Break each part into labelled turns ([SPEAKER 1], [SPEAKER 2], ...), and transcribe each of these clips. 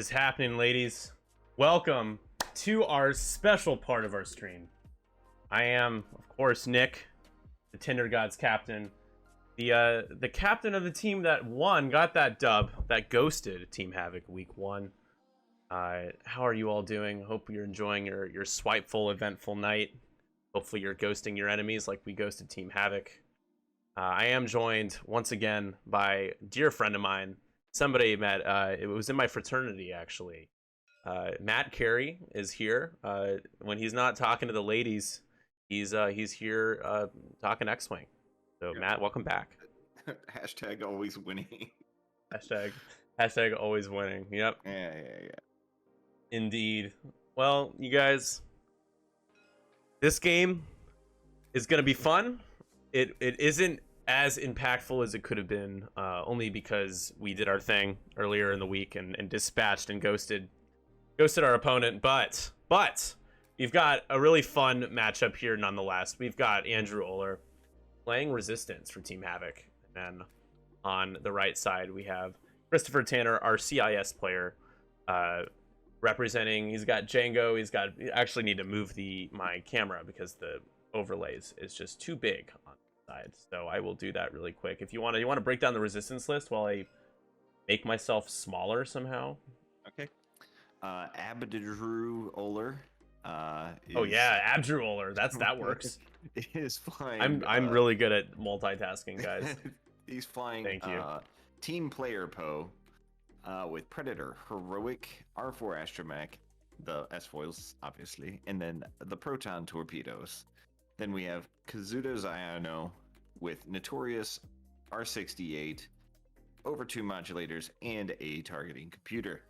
[SPEAKER 1] is happening, ladies? Welcome to our special part of our stream. I am, of course, Nick, the Tinder Gods captain, the captain of the team that got that dub, that ghosted Team Havoc week 1. How are you all doing? Hope you're enjoying your swipeful, eventful night. Hopefully you're ghosting your enemies like we ghosted Team Havoc. I am joined once again by a dear friend of mine. Somebody met, it was in my fraternity actually. Matt Carey is here. When he's not talking to the ladies, he's here talking X-Wing. So Matt, welcome back.
[SPEAKER 2] Hashtag always winning.
[SPEAKER 1] Hashtag always winning. Yep.
[SPEAKER 2] Yeah.
[SPEAKER 1] Indeed. Well, you guys, this game is gonna be fun. It isn't as impactful as it could have been, only because we did our thing earlier in the week and dispatched and ghosted our opponent. But we've got a really fun matchup here nonetheless. We've got Andrew Oehler playing Resistance for Team Havoc, and then on the right side we have Christopher Tanner, our CIS player, representing. He's got Django. I actually need to move my camera because the overlays is just too big on the side, so I will do that really quick. If you want to break down the Resistance list while I make myself smaller somehow.
[SPEAKER 2] Okay. Abdru Oehler.
[SPEAKER 1] Oh yeah, Abdru Oehler. That works.
[SPEAKER 2] Is flying.
[SPEAKER 1] I'm really good at multitasking, guys.
[SPEAKER 2] He's flying.
[SPEAKER 1] Thank you.
[SPEAKER 2] Team Player Poe, with Predator, Heroic, R4 Astromech, the S-foils obviously, and then the Proton Torpedoes. Then we have Kazuto Zayano with Notorious, R68, over 2 modulators, and a targeting computer.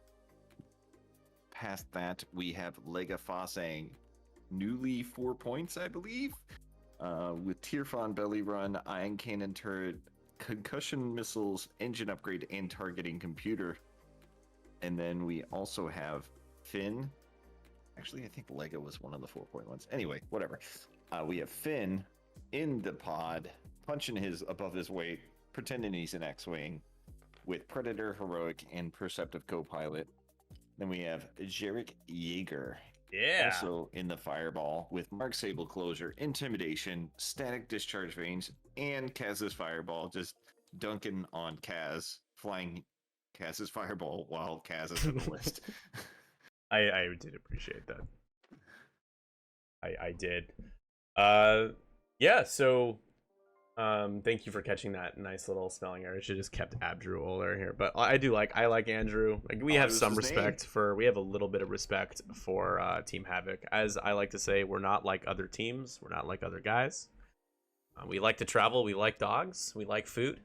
[SPEAKER 2] Past that, we have Lega Fasang, newly 4 points, I believe, with Tierfon Belly Run, Ion Cannon Turret, Concussion Missiles, Engine Upgrade, and Targeting Computer. And then we also have Finn. Actually, I think Lega was one of the 4-point ones. Anyway, whatever. We have Finn in the pod, punching above his weight, pretending he's an X-Wing, with Predator, Heroic, and Perceptive Co-Pilot. Then we have Jarek Yeager, also in the Fireball, with Mark Sable Closure, Intimidation, Static Discharge Range, and Kaz's Fireball, just dunking on Kaz, flying Kaz's Fireball while Kaz is in the list.
[SPEAKER 1] I did appreciate that. I did. Yeah, so thank you for catching that nice little spelling error. I should have just kept Abdru Oehler here, but I like Andrew. Like, we have some respect we have a little bit of respect for Team Havoc. As I like to say, we're not like other teams, we're not like other guys. We like to travel, we like dogs, we like food,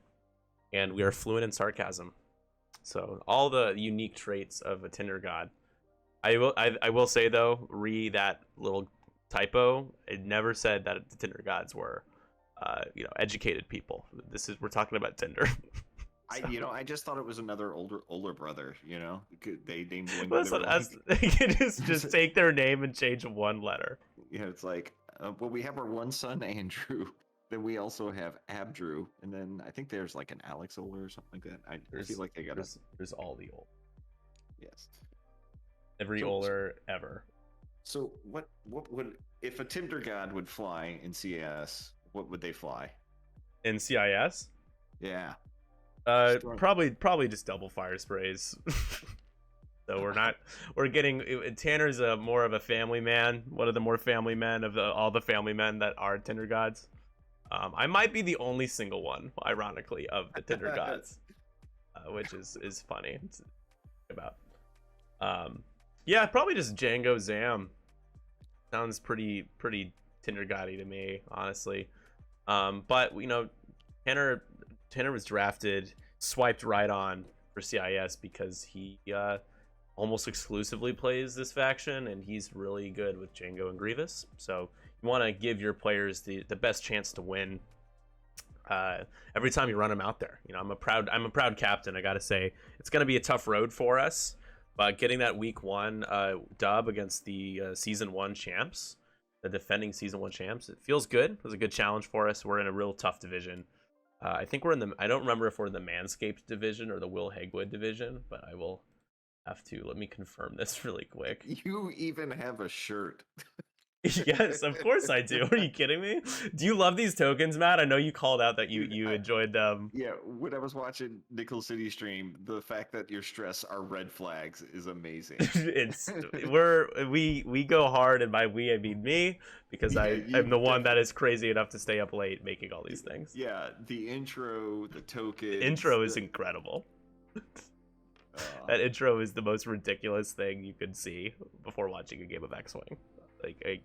[SPEAKER 1] and we are fluent in sarcasm. So all the unique traits of a Tinder God. I will say though, that little typo, it never said that the Tinder Gods were educated people. We're talking about Tinder. So.
[SPEAKER 2] I just thought it was another older brother. They named one.
[SPEAKER 1] Listen, they can just take their name and change one letter.
[SPEAKER 2] Yeah, it's like, well, we have our one son Andrew. Then we also have Abdru, and then I think there's like an Alex Oehler or something like that. I feel like they got
[SPEAKER 1] there's all the Oehler.
[SPEAKER 2] Yes.
[SPEAKER 1] Every Oehler ever.
[SPEAKER 2] So what would, if a Tinder God would fly in CS? What would they fly?
[SPEAKER 1] In CIS?
[SPEAKER 2] Yeah.
[SPEAKER 1] Probably just double fire sprays. So we're getting Tanner's more of a family man, one of the more family men of all the family men that are Tinder Gods. I might be the only single one, ironically, of the Tinder Gods, which is funny to think about. Yeah, probably just Django Zam. Sounds pretty Tinder God-y to me, honestly. But Tanner was drafted, swiped right on for CIS because he almost exclusively plays this faction, and he's really good with Django and Grievous. So you want to give your players the best chance to win every time you run them out there. I'm a proud captain. I gotta say, it's gonna be a tough road for us, but getting that week 1 dub against the season 1 champs, the defending season 1 champs, it feels good. It was a good challenge for us. We're in a real tough division. I think we're in the, I don't remember if we're in the Manscaped division or the Will Hegwood division, but I will have to. Let me confirm this really quick.
[SPEAKER 2] You even have a shirt.
[SPEAKER 1] Yes, of course I do. Are you kidding me? Do you love these tokens, Matt? I know you called out that you enjoyed them.
[SPEAKER 2] Yeah, when I was watching Nickel City stream, the fact that your stress are red flags is amazing.
[SPEAKER 1] We go hard, and by we I mean me, because I'm the one that is crazy enough to stay up late making all these things.
[SPEAKER 2] Yeah, the intro, the tokens.
[SPEAKER 1] The intro is incredible. That intro is the most ridiculous thing you could see before watching a game of X-Wing. Like,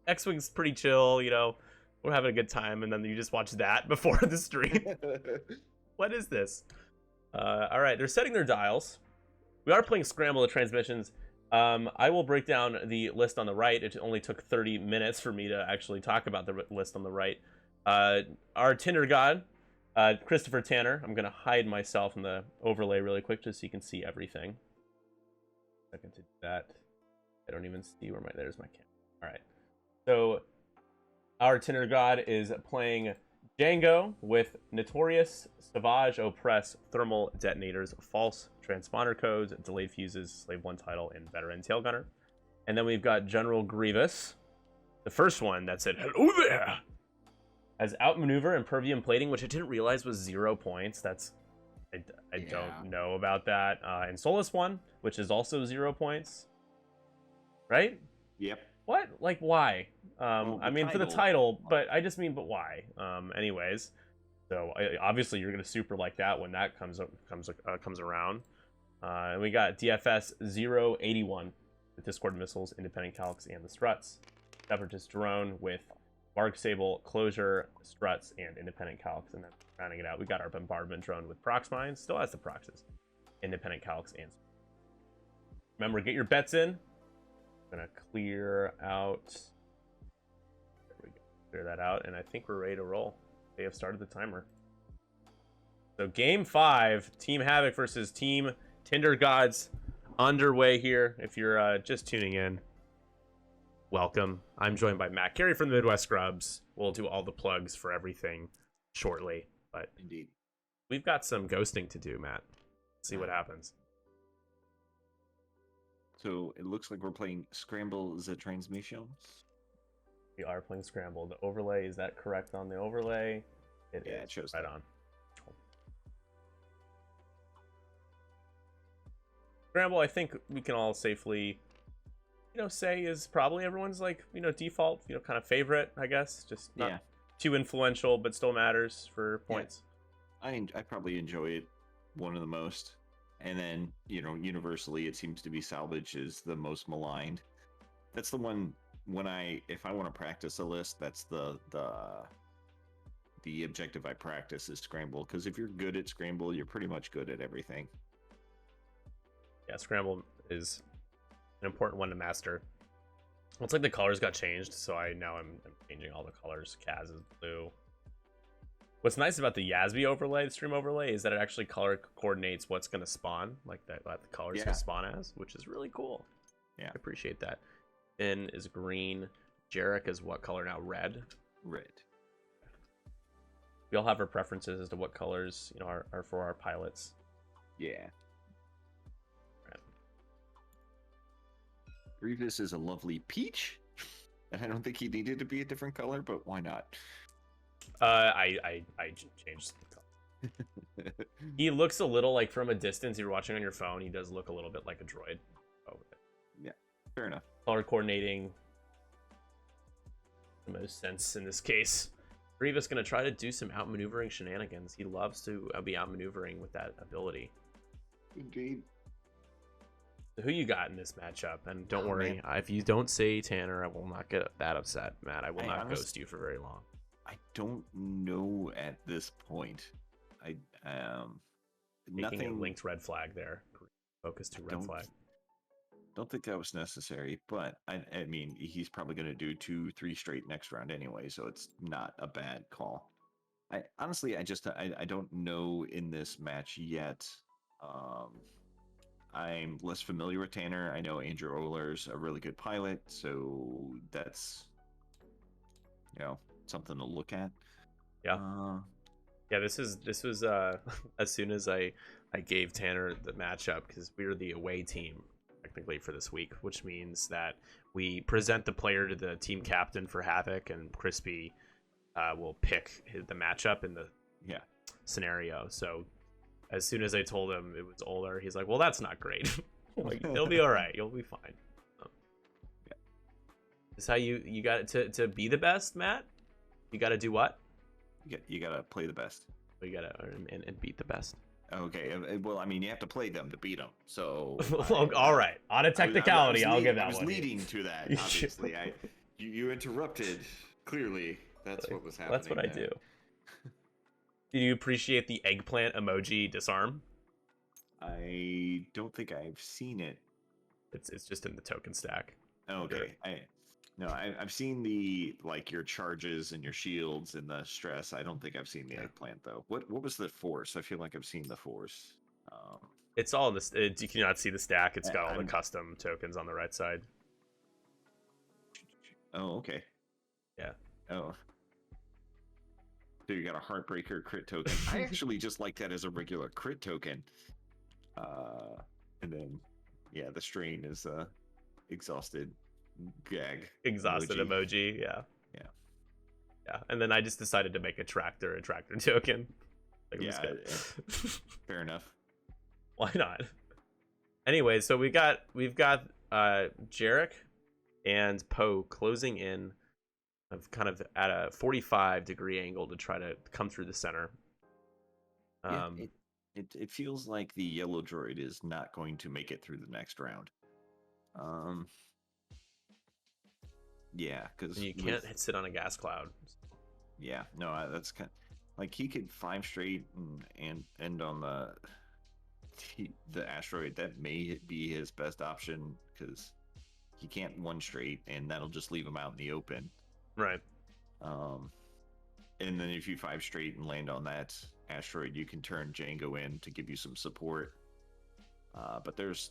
[SPEAKER 1] X-Wing's pretty chill, you know, we're having a good time, and then you just watch that before the stream. What is this? All right, they're setting their dials. We are playing Scramble of Transmissions. I will break down the list on the right. It only took 30 minutes for me to actually talk about the list on the right. Our Tinder god, Christopher Tanner. I'm going to hide myself in the overlay really quick just so you can see everything. Second to do that. I don't even see where there's my camera. All right. So our Tinder god is playing Django with Notorious, Savage, Oppress, Thermal Detonators, False, Transponder Codes, Delayed Fuses, Slave 1 Title, and Veteran Tailgunner. And then we've got General Grievous, the first one that said, "Hello there!" As Outmaneuver and Pervium Plating, which I didn't realize was 0 points. I don't know about that. And Solus 1, which is also 0 points. Right?
[SPEAKER 2] Yep.
[SPEAKER 1] What? Like, why? I mean, for the title, but I just mean, but why? Anyways, so obviously you're gonna super like that when that comes around. And we got DFS 081 with Discord Missiles, Independent Calcs, and the Struts. Separatist Drone with Mark Sable, Closure, Struts, and Independent Calcs. And then rounding it out, we got our Bombardment Drone with Prox Mines, still has the Proxes, Independent Calcs, and remember, get your bets in. Gonna clear out. There we go. Clear that out, and I think we're ready to roll. They have started the timer. So game 5, Team Havoc versus Team Tinder Gods, underway here. If you're just tuning in, welcome. I'm joined by Matt Carey from the Midwest Scrubs. We'll do all the plugs for everything shortly, but
[SPEAKER 2] indeed,
[SPEAKER 1] we've got some ghosting to do, Matt. Let's see what happens.
[SPEAKER 2] So it looks like we're playing Scramble the Transmissions.
[SPEAKER 1] We are playing Scramble. The overlay, is that correct on the overlay? It is.
[SPEAKER 2] It shows
[SPEAKER 1] right
[SPEAKER 2] that.
[SPEAKER 1] On. Scramble, I think we can all safely, say is probably everyone's default, kind of favorite, I guess. Just not too influential, but still matters for points.
[SPEAKER 2] Yeah. I probably enjoy it one of the most. And then, universally, it seems to be Salvage is the most maligned. That's the one if I want to practice a list, that's the objective I practice is Scramble. Because if you're good at Scramble, you're pretty much good at everything.
[SPEAKER 1] Yeah, Scramble is an important one to master. Well, it's like the colors got changed, so I'm changing all the colors. Kaz is blue. What's nice about the Yasby overlay, the stream overlay, is that it actually color coordinates what's going to spawn, like that the colors can spawn as, which is really cool.
[SPEAKER 2] Yeah,
[SPEAKER 1] I appreciate that. Finn is green. Jarek is what color now? Red.
[SPEAKER 2] Red.
[SPEAKER 1] We all have our preferences as to what colors are for our pilots.
[SPEAKER 2] Yeah. Red. Grievous is a lovely peach, and I don't think he needed to be a different color, but why not?
[SPEAKER 1] I changed the color. He looks a little like from a distance. You're watching on your phone. He does look a little bit like a droid. Oh,
[SPEAKER 2] yeah, fair enough.
[SPEAKER 1] Color coordinating the most sense in this case. Grievous gonna try to do some outmaneuvering shenanigans. He loves to be outmaneuvering with that ability.
[SPEAKER 2] Indeed.
[SPEAKER 1] So who you got in this matchup? And don't worry, if you don't say Tanner, I will not get that upset, Matt. I will not ghost you for very long.
[SPEAKER 2] I don't know at this point.
[SPEAKER 1] Making a linked red flag there. Focus to red flag.
[SPEAKER 2] Don't think that was necessary, but I mean, he's probably going to do 2-3 straight next round anyway, so it's not a bad call. I honestly, I don't know in this match yet. I'm less familiar with Tanner. I know Andrew Oehler's a really good pilot, so that's something to look at.
[SPEAKER 1] Yeah. Yeah, this was as soon as I I gave Tanner the matchup because we're the away team technically for this week, which means that we present the player to the team captain for Havoc, and Crispy will pick the matchup in the scenario. So as soon as I told him it was Oehler, he's like, "Well, that's not great." Like, it'll be all right. You'll be fine. This is how you got it to be the best, Matt. You got to do what?
[SPEAKER 2] You got to play the best.
[SPEAKER 1] You got to and beat the best.
[SPEAKER 2] Okay, well, I mean, you have to play them to beat them. So,
[SPEAKER 1] all right, on a technicality, I'll give that one.
[SPEAKER 2] I was leading to that, obviously. You interrupted. Clearly, that's what was happening.
[SPEAKER 1] That's what I do. Do you appreciate the eggplant emoji disarm?
[SPEAKER 2] I don't think I've seen it.
[SPEAKER 1] It's just in the token stack.
[SPEAKER 2] Okay, I've seen the your charges and your shields and the stress. I don't think I've seen the eggplant though. What was the force? I feel like I've seen the force.
[SPEAKER 1] It's all in this. You cannot see the stack. It's got all the custom tokens on the right side.
[SPEAKER 2] Oh, okay.
[SPEAKER 1] Yeah.
[SPEAKER 2] Oh. So you got a Heartbreaker crit token. I actually just like that as a regular crit token. And then, the strain is exhausted gag.
[SPEAKER 1] Exhausted emoji. Yeah. And then I just decided to make a tractor token.
[SPEAKER 2] Fair enough.
[SPEAKER 1] Why not? Anyway, so we've got Jarek and Poe closing in of kind of at a 45-degree angle to try to come through the center.
[SPEAKER 2] It feels like the yellow droid is not going to make it through the next round. Because
[SPEAKER 1] you can't sit on a gas cloud.
[SPEAKER 2] Yeah, no, that's kind of, he could 5 straight and end on the asteroid. That may be his best option because he can't 1 straight, and that'll just leave him out in the open.
[SPEAKER 1] Right.
[SPEAKER 2] And then if you 5 straight and land on that asteroid, you can turn Django in to give you some support. But there's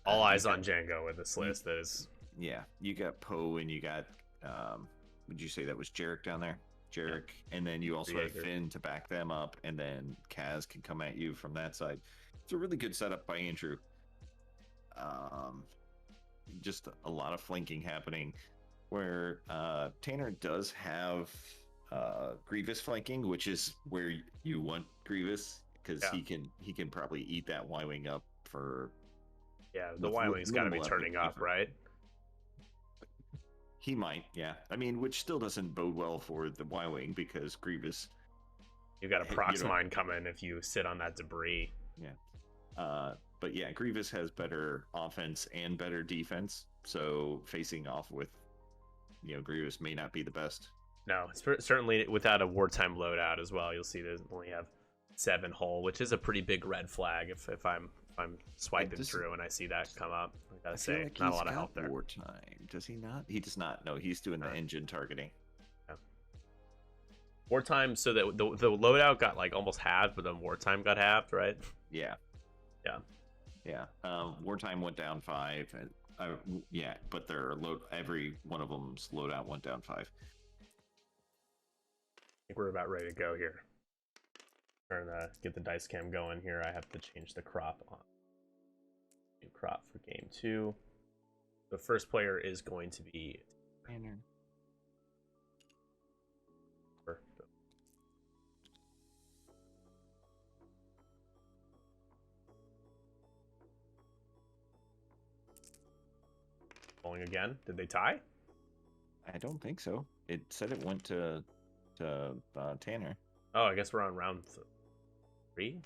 [SPEAKER 1] all eyes on Django with this list. That is
[SPEAKER 2] you got Poe and you got would you say that was Jarek down there? Jarek, and then you also have Finn to back them up, and then Kaz can come at you from that side. It's a really good setup by Andrew. Just a lot of flanking happening where Tanner does have Grievous flanking, which is where you want Grievous because he can probably eat that Y-wing up for
[SPEAKER 1] the Y-wing's got to be turning up, right?
[SPEAKER 2] He might, I mean, which still doesn't bode well for the Y-wing because Grievous,
[SPEAKER 1] you got a prox mine coming if you sit on that debris.
[SPEAKER 2] But Grievous has better offense and better defense, so facing off with Grievous may not be the best.
[SPEAKER 1] No, it's certainly without a wartime loadout as well. You'll see they only have 7 hull, which is a pretty big red flag if I'm swiping through and I see that come up. I gotta say, not a lot of help there.
[SPEAKER 2] Wartime, does he not? He does not. No, he's doing the engine targeting.
[SPEAKER 1] Wartime, so that the loadout got almost halved, but then wartime got halved, right?
[SPEAKER 2] Yeah. Wartime went down 5. But every one of them's loadout went down 5.
[SPEAKER 1] I think we're about ready to go here. Get the dice cam going here. I have to change the crop on. New crop for game 2. The first player is going to be
[SPEAKER 2] Banner.
[SPEAKER 1] Rolling again. Did they tie?
[SPEAKER 2] I don't think so. It said it went to Tanner.
[SPEAKER 1] Oh, I guess we're on round 3?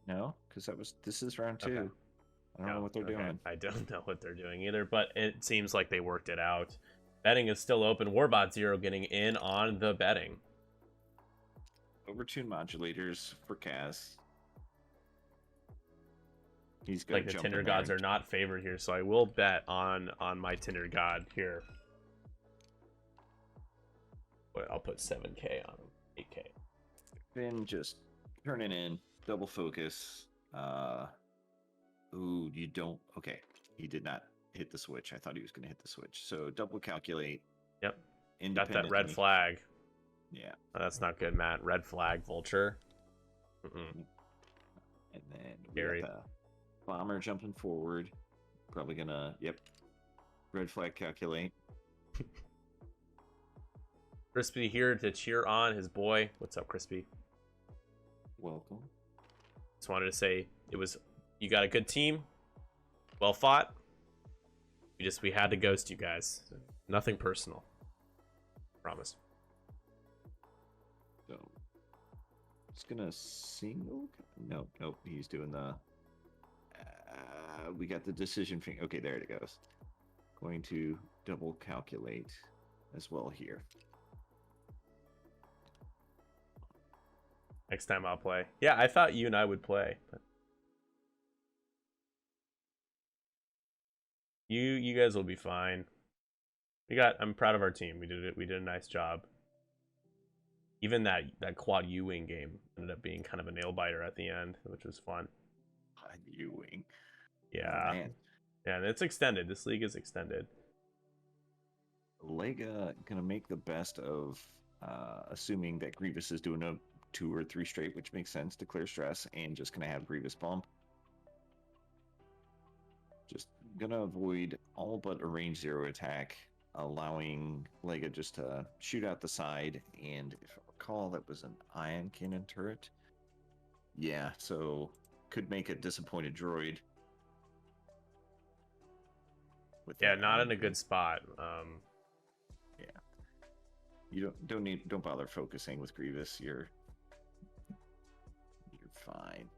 [SPEAKER 2] No, because this is round 2.
[SPEAKER 1] Okay.
[SPEAKER 2] I don't know what they're doing.
[SPEAKER 1] I don't know what they're doing either, but it seems like they worked it out. Betting is still open. Warbot 0 getting in on the betting.
[SPEAKER 2] Overtune modulators for Kaz. He's
[SPEAKER 1] the Tinder gods are not favored here, so I will bet on my Tinder god here. But I'll put 7K on him. 8K.
[SPEAKER 2] Then just turning in, double focus. Ooh, you don't. Okay, he did not hit the switch. I thought he was going to hit the switch. So double calculate.
[SPEAKER 1] Yep. Got that red flag.
[SPEAKER 2] Yeah.
[SPEAKER 1] Oh, that's not good, Matt. Red flag, Vulture.
[SPEAKER 2] And then we
[SPEAKER 1] Scary.
[SPEAKER 2] got the bomber jumping forward. Probably gonna, yep. Red flag calculate.
[SPEAKER 1] Crispy here to cheer on his boy. What's up, Crispy?
[SPEAKER 2] Welcome.
[SPEAKER 1] Just wanted to say you got a good team. Well fought. We had to ghost you guys. Nothing personal. Promise.
[SPEAKER 2] So, it's gonna single. Nope. He's doing the. We got the decision thing. Okay, there it goes. Going to double calculate as well here.
[SPEAKER 1] Next time I'll play. Yeah, I thought you and I would play. But you guys will be fine. I'm proud of our team. We did a nice job. Even that quad U-wing game ended up being kind of a nail biter at the end, which was fun.
[SPEAKER 2] Quad U-wing.
[SPEAKER 1] Yeah.
[SPEAKER 2] Oh, man.
[SPEAKER 1] Yeah, and it's extended. This league is extended.
[SPEAKER 2] Lega gonna make the best of assuming that Grievous is doing a 2 or 3 straight, which makes sense to clear stress, and just gonna have Grievous bump. Just gonna avoid all but a range 0 attack, allowing Lega just to shoot out the side. And if I recall, that was an ion cannon turret. Yeah, so could make a disappointed droid.
[SPEAKER 1] Yeah, not in a good spot.
[SPEAKER 2] Yeah, you don't bother focusing with Grievous. You're fine.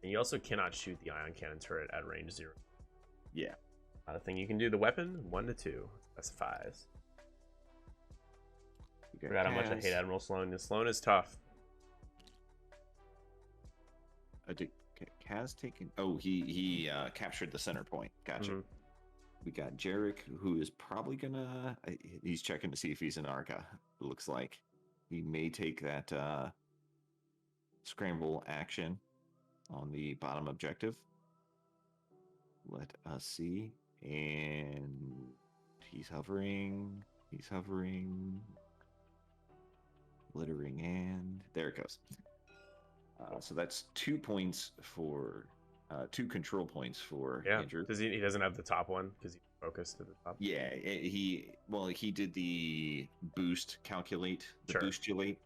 [SPEAKER 1] And you also cannot shoot the ion cannon turret at range 0.
[SPEAKER 2] Yeah.
[SPEAKER 1] Not a thing you can do. The weapon 1 to 2 specifies. Forgot how much I hate Admiral Sloan. Sloan is tough.
[SPEAKER 2] Kaz taken. Oh, he captured the center point. Gotcha.
[SPEAKER 1] Mm-hmm.
[SPEAKER 2] We got Jarek, who is probably gonna. He's checking to see if he's in Arca. It looks like he may take that scramble action on the bottom objective. Let us see. And he's hovering. He's hovering. Glittering, and there it goes. So that's 2 points for 2 control points for Andrew.
[SPEAKER 1] Does he doesn't have the top one because he's focused to the top.
[SPEAKER 2] Yeah, he did the boost calculate, the boostulate.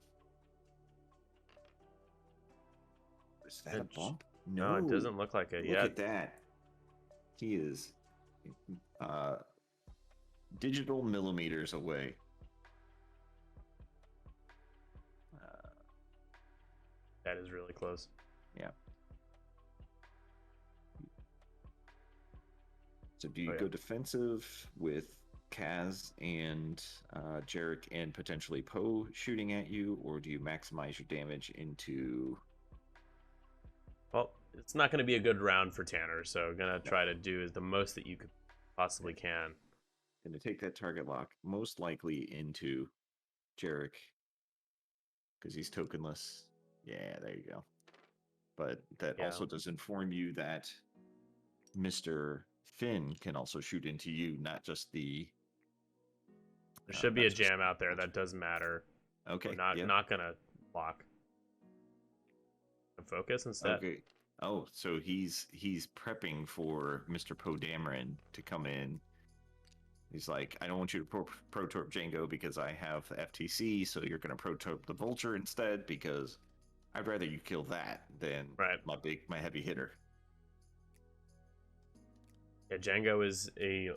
[SPEAKER 2] Is that a bump?
[SPEAKER 1] No, it doesn't look like it yet.
[SPEAKER 2] Look at that. He is digital millimeters away.
[SPEAKER 1] That is really close.
[SPEAKER 2] Yeah. So do you go defensive with Kaz and Jarek and potentially Poe shooting at you, or do you maximize your damage into...
[SPEAKER 1] Well, it's not going to be a good round for Tanner, so going to try to do the most that you could possibly can.
[SPEAKER 2] Going to take that target lock most likely into Jarek because he's tokenless. Yeah, there you go. But that also does inform you that Mr. Finn can also shoot into you, not just the...
[SPEAKER 1] There should be a jam out there. That does matter.
[SPEAKER 2] Okay.
[SPEAKER 1] We're not going to block. Focus instead.
[SPEAKER 2] Okay. Oh, so he's prepping for Mr. Poe Dameron to come in. He's like, I don't want you to pro-torp Django because I have the FTC, so you're going to pro-torp the Vulture instead because I'd rather you kill that than my heavy hitter.
[SPEAKER 1] Yeah, Django is a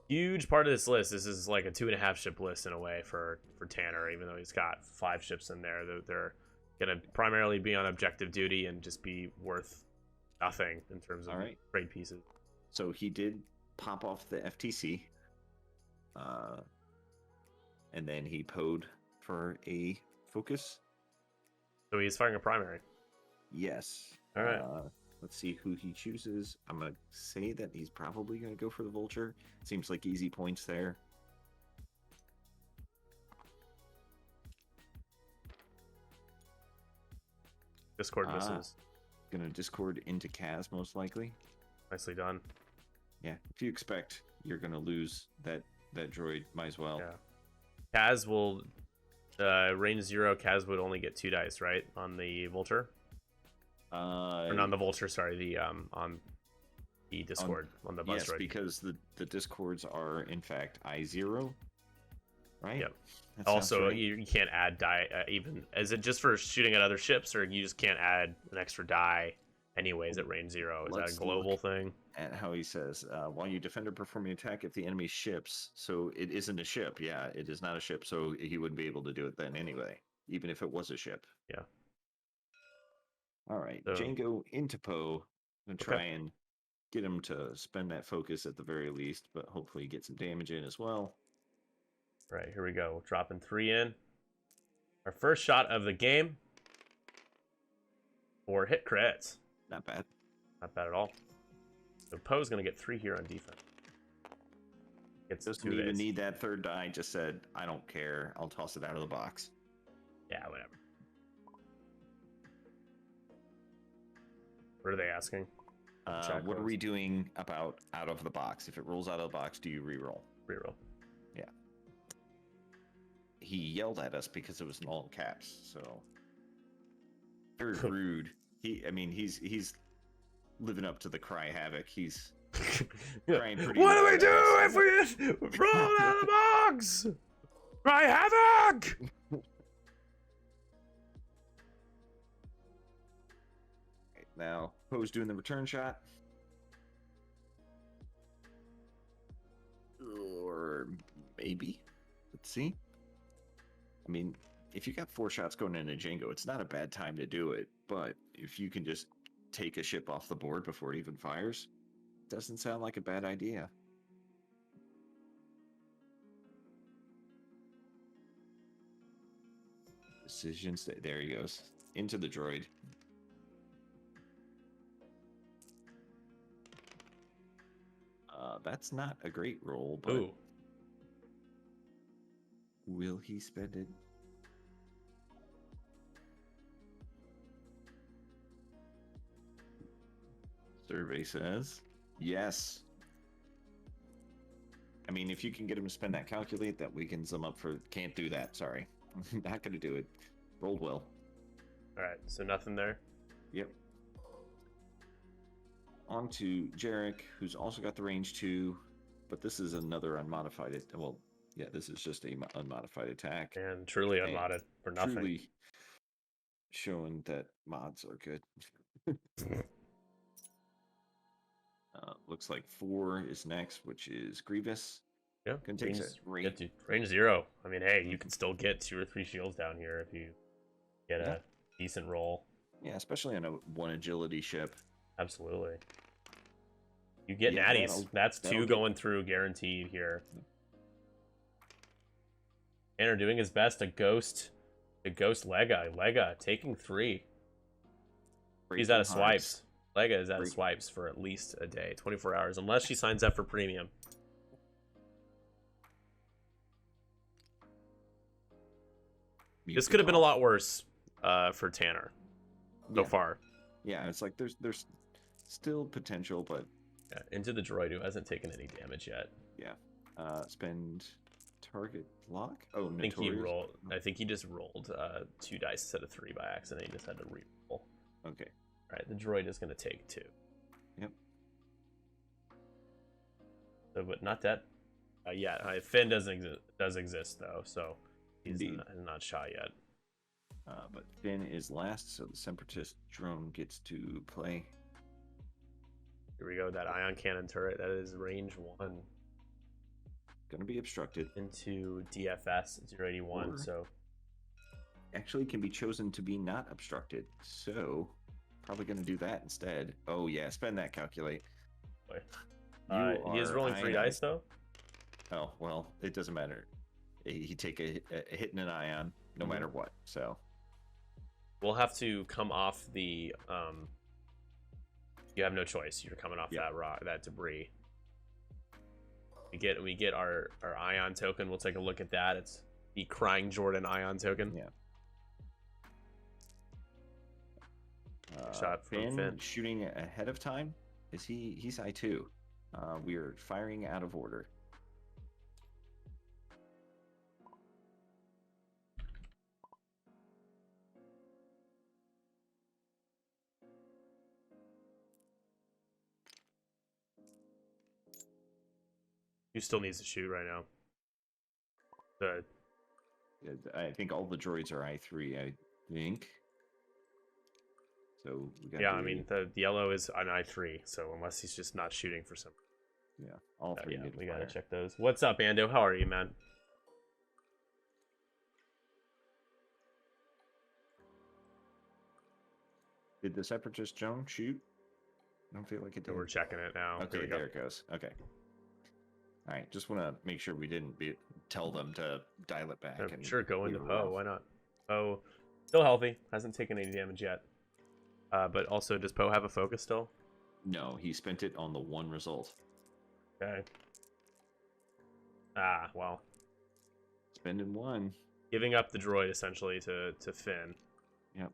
[SPEAKER 1] huge part of this list. This is like a 2.5 ship list in a way for Tanner, even though he's got 5 ships in there. They're going to primarily be on objective duty and just be worth nothing in terms of trade pieces.
[SPEAKER 2] So he did pop off the FTC, and then he poed for a focus.
[SPEAKER 1] So he's firing a primary.
[SPEAKER 2] Yes.
[SPEAKER 1] All right.
[SPEAKER 2] Let's see who he chooses. I'm going to say that he's probably going to go for the Vulture. Seems like easy points there.
[SPEAKER 1] Discord missiles.
[SPEAKER 2] Going to Discord into Kaz, most likely.
[SPEAKER 1] Nicely done.
[SPEAKER 2] Yeah, if you expect you're going to lose that droid, might as well.
[SPEAKER 1] Yeah. Kaz will... range 0, Kaz would only get 2 dice, right? On the Vulture? Or not on the Vulture, sorry, the on the Discord, on the bus
[SPEAKER 2] yes,
[SPEAKER 1] droid.
[SPEAKER 2] because the Discords are in fact I0, right?
[SPEAKER 1] Yep.
[SPEAKER 2] That sounds
[SPEAKER 1] Also,
[SPEAKER 2] right.
[SPEAKER 1] you can't add die even. Is it just for shooting at other ships, or you just can't add an extra die anyways at range 0? Is that a global thing?
[SPEAKER 2] At how he says, while you defend or perform an attack, if the enemy ships, so it isn't a ship. Yeah, it is not a ship, so he wouldn't be able to do it then anyway, even if it was a ship.
[SPEAKER 1] Yeah.
[SPEAKER 2] All right,
[SPEAKER 1] So,
[SPEAKER 2] Django into Poe and try and get him to spend that focus at the very least, but hopefully get some damage in as well.
[SPEAKER 1] Right, here we go. Dropping 3 in. Our first shot of the game. 4 hit crits.
[SPEAKER 2] Not bad.
[SPEAKER 1] Not bad at all. So Poe's going to get 3 here on defense. Gets
[SPEAKER 2] Doesn't
[SPEAKER 1] 2
[SPEAKER 2] even
[SPEAKER 1] hits.
[SPEAKER 2] need that third die. Just said, I don't care. I'll toss it out of the box.
[SPEAKER 1] Yeah, whatever. What are they asking?
[SPEAKER 2] What are we doing about out of the box? If it rolls out of the box, do you reroll?
[SPEAKER 1] Reroll.
[SPEAKER 2] Yeah. He yelled at us because it was in all caps, so very rude. He's living up to the cry Havoc. He's crying pretty.
[SPEAKER 1] What do we do if we roll out of the box? Cry Havoc!
[SPEAKER 2] Right, now, Poe's doing the return shot. Or maybe. Let's see. I mean, if you got 4 shots going into Django, it's not a bad time to do it. But if you can just take a ship off the board before it even fires, doesn't sound like a bad idea. Decisions. There he goes. Into the droid. That's not a great roll, but
[SPEAKER 1] Ooh.
[SPEAKER 2] will he spend it? Survey says yes. I mean, if you can get him to spend that calculate, that weakens him up for. Can't do that. Sorry, not gonna do it. Rolled well.
[SPEAKER 1] All right, so nothing there.
[SPEAKER 2] Yep. On to Jarek, who's also got the range 2, but this is another unmodified. Well, yeah, this is just a unmodified attack.
[SPEAKER 1] And truly unmodded for nothing.
[SPEAKER 2] Truly showing that mods are good. Looks like 4 is next, which is Grievous.
[SPEAKER 1] Yeah,
[SPEAKER 2] Can take
[SPEAKER 1] range 0. I mean, hey, you can still get 2 or 3 shields down here if you get a decent roll.
[SPEAKER 2] Yeah, especially on a 1 agility ship.
[SPEAKER 1] Absolutely. You get natties. That's 2 going through guaranteed here. Tanner doing his best to ghost Lega. Lega taking 3. He's out of swipes. Lega is out of swipes for at least a day, 24 hours, unless she signs up for premium. This could have been a lot worse for Tanner so far.
[SPEAKER 2] Yeah, it's like there's still potential, but
[SPEAKER 1] into the droid who hasn't taken any damage yet.
[SPEAKER 2] Yeah. Spend target lock. Oh,
[SPEAKER 1] I think he rolled. I think he just rolled 2 dice instead of 3 by accident. He just had to re-roll.
[SPEAKER 2] Okay.
[SPEAKER 1] All right, the droid is going to take 2.
[SPEAKER 2] Yep.
[SPEAKER 1] So, but not that. Finn does exist though, so he's not shot yet.
[SPEAKER 2] But Finn is last, so the Separatist drone gets to play.
[SPEAKER 1] Here we go. That ion cannon turret. That is range 1.
[SPEAKER 2] Gonna be obstructed
[SPEAKER 1] into DFS 081.
[SPEAKER 2] Or
[SPEAKER 1] so
[SPEAKER 2] actually can be chosen to be not obstructed. So probably gonna do that instead. Oh yeah, spend that calculate.
[SPEAKER 1] He is rolling 3 dice though.
[SPEAKER 2] Oh well, it doesn't matter. He take a hit and an ion no matter what. So
[SPEAKER 1] we'll have to come off the. You have no choice. You're coming off that debris. We get our ion token. We'll take a look at that. It's the Crying Jordan ion token.
[SPEAKER 2] Yeah.
[SPEAKER 1] Shot from Finn.
[SPEAKER 2] Shooting ahead of time. He's I2. We're firing out of order.
[SPEAKER 1] Who still needs to shoot right now? Good.
[SPEAKER 2] I think all the droids are I3, I think. So we got.
[SPEAKER 1] Yeah, I mean the yellow is on I3, so unless he's just not shooting for some.
[SPEAKER 2] Yeah, all three.
[SPEAKER 1] Yeah, we gotta check those. What's up, Ando? How are you, man?
[SPEAKER 2] Did the Separatist Joan shoot? I don't feel like it did.
[SPEAKER 1] So we're checking it now.
[SPEAKER 2] Okay, there it goes. Okay. All right, just want to make sure we didn't tell them to dial it back.
[SPEAKER 1] And sure, go into Poe. Why not? Poe, still healthy. Hasn't taken any damage yet. But also, does Poe have a focus still?
[SPEAKER 2] No, he spent it on the one result.
[SPEAKER 1] Okay. Ah, well.
[SPEAKER 2] Spending one.
[SPEAKER 1] Giving up the droid, essentially, to Finn.
[SPEAKER 2] Yep.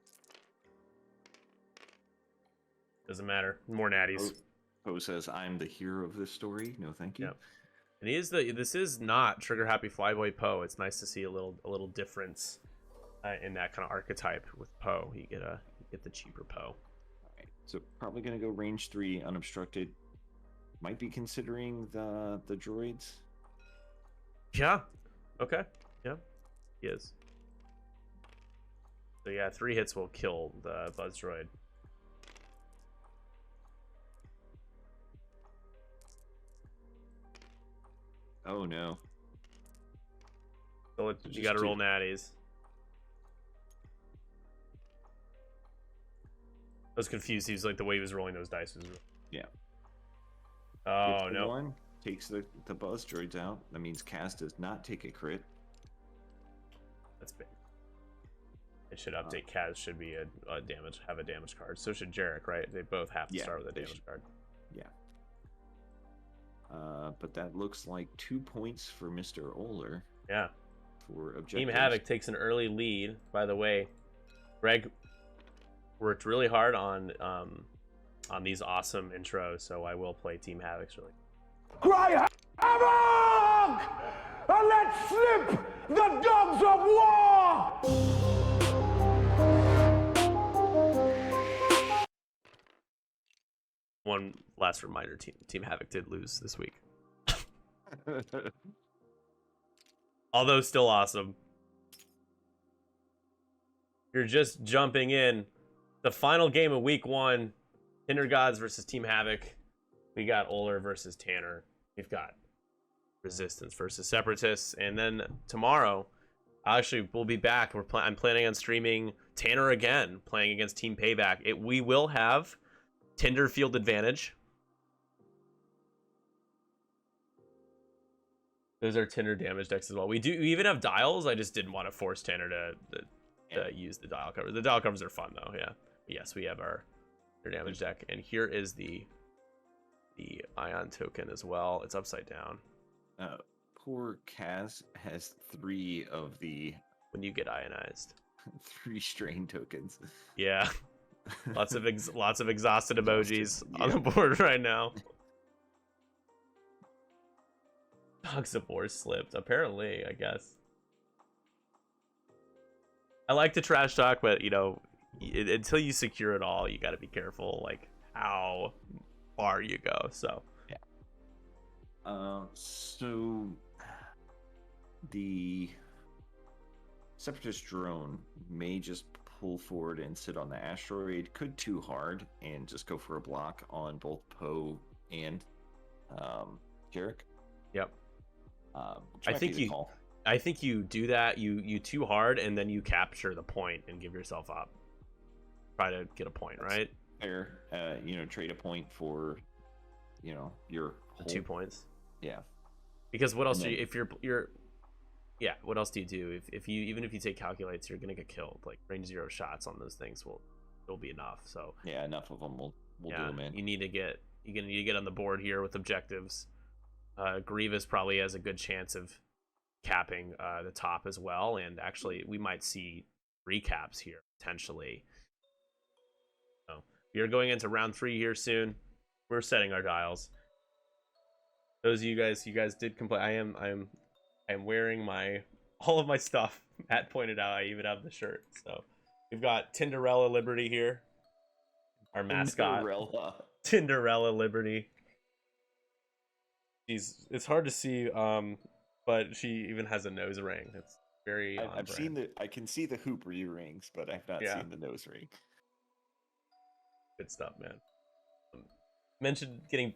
[SPEAKER 1] Doesn't matter. More natties.
[SPEAKER 2] Poe says, I'm the hero of this story. No, thank you.
[SPEAKER 1] Yep. And this is not trigger happy flyboy Poe. It's nice to see a little difference in that kind of archetype with Poe. You get the cheaper Poe.
[SPEAKER 2] All right. So probably gonna go range 3 unobstructed. Might be considering the droids.
[SPEAKER 1] Yeah. Okay. Yeah. He is. So yeah, 3 hits will kill the Buzz droid.
[SPEAKER 2] Oh no.
[SPEAKER 1] So you gotta roll natties. I was confused. He was like, the way he was rolling those dice was...
[SPEAKER 2] Yeah.
[SPEAKER 1] Oh, no.
[SPEAKER 2] One takes the Buzz droids out. That means Kaz does not take a crit.
[SPEAKER 1] That's big. It should update. Kaz should be a damage card. So should Jarek, right? They both have to start with a damage card.
[SPEAKER 2] Yeah. But that looks like 2 points for Mr. Oehler.
[SPEAKER 1] Yeah.
[SPEAKER 2] For objectives.
[SPEAKER 1] Team Havoc takes an early lead. By the way, Greg worked really hard on these awesome intros, so I will play Team Havoc's really.
[SPEAKER 3] Cry Havoc! And let's slip the dogs of war!
[SPEAKER 1] One last reminder, Team Havoc did lose this week. Although still awesome. You're just jumping in. The final game of week 1, Tinder Gods versus Team Havoc. We got Oehler versus Tanner. We've got Resistance versus Separatists. And then tomorrow, actually, we'll be back. I'm planning on streaming Tanner again, playing against Team Payback. We will have Tinder field advantage. Those are Tinder damage decks as well. We even have dials. I just didn't want to force Tanner to use the dial cover. The dial covers are fun though, yeah. But yes, we have our damage deck, and here is the Ion token as well. It's upside down.
[SPEAKER 2] Poor Kaz has 3 of the
[SPEAKER 1] when you get ionized
[SPEAKER 2] 3 strain tokens.
[SPEAKER 1] Yeah. lots of exhausted emojis on the board right now. Dogs of War slipped, apparently, I guess. I like to trash talk, but you know, until you secure it all, you got to be careful, like how far you go. So
[SPEAKER 2] yeah. So the Separatist drone may just pull forward and sit on the asteroid. Could too hard and just go for a block on both Poe and Jarek.
[SPEAKER 1] Yep. I think you do that. You too hard, and then you capture the point and give yourself up. Try to get a point, right?
[SPEAKER 2] Fair. Trade a point for, your whole...
[SPEAKER 1] 2 points.
[SPEAKER 2] Yeah.
[SPEAKER 1] Because what else do you, if you're yeah, what else do you do if you even if you take calculates, you're gonna get killed. Like range 0 shots on those things will be enough. So
[SPEAKER 2] yeah, enough of them will do them in.
[SPEAKER 1] You need to get on the board here with objectives. Grievous probably has a good chance of capping the top as well, and actually we might see recaps here potentially. So we are going into round 3 here soon. We're setting our dials. Those of you guys did complain. I am wearing all of my stuff. Matt pointed out I even have the shirt. So we've got Tinderella Liberty here, our mascot. Tinderella Liberty. It's hard to see, but she even has a nose ring. It's very on
[SPEAKER 2] I've
[SPEAKER 1] brand.
[SPEAKER 2] seen I can see the hoop rings, but I've not seen the nose ring.
[SPEAKER 1] Good stuff, man. Mentioned getting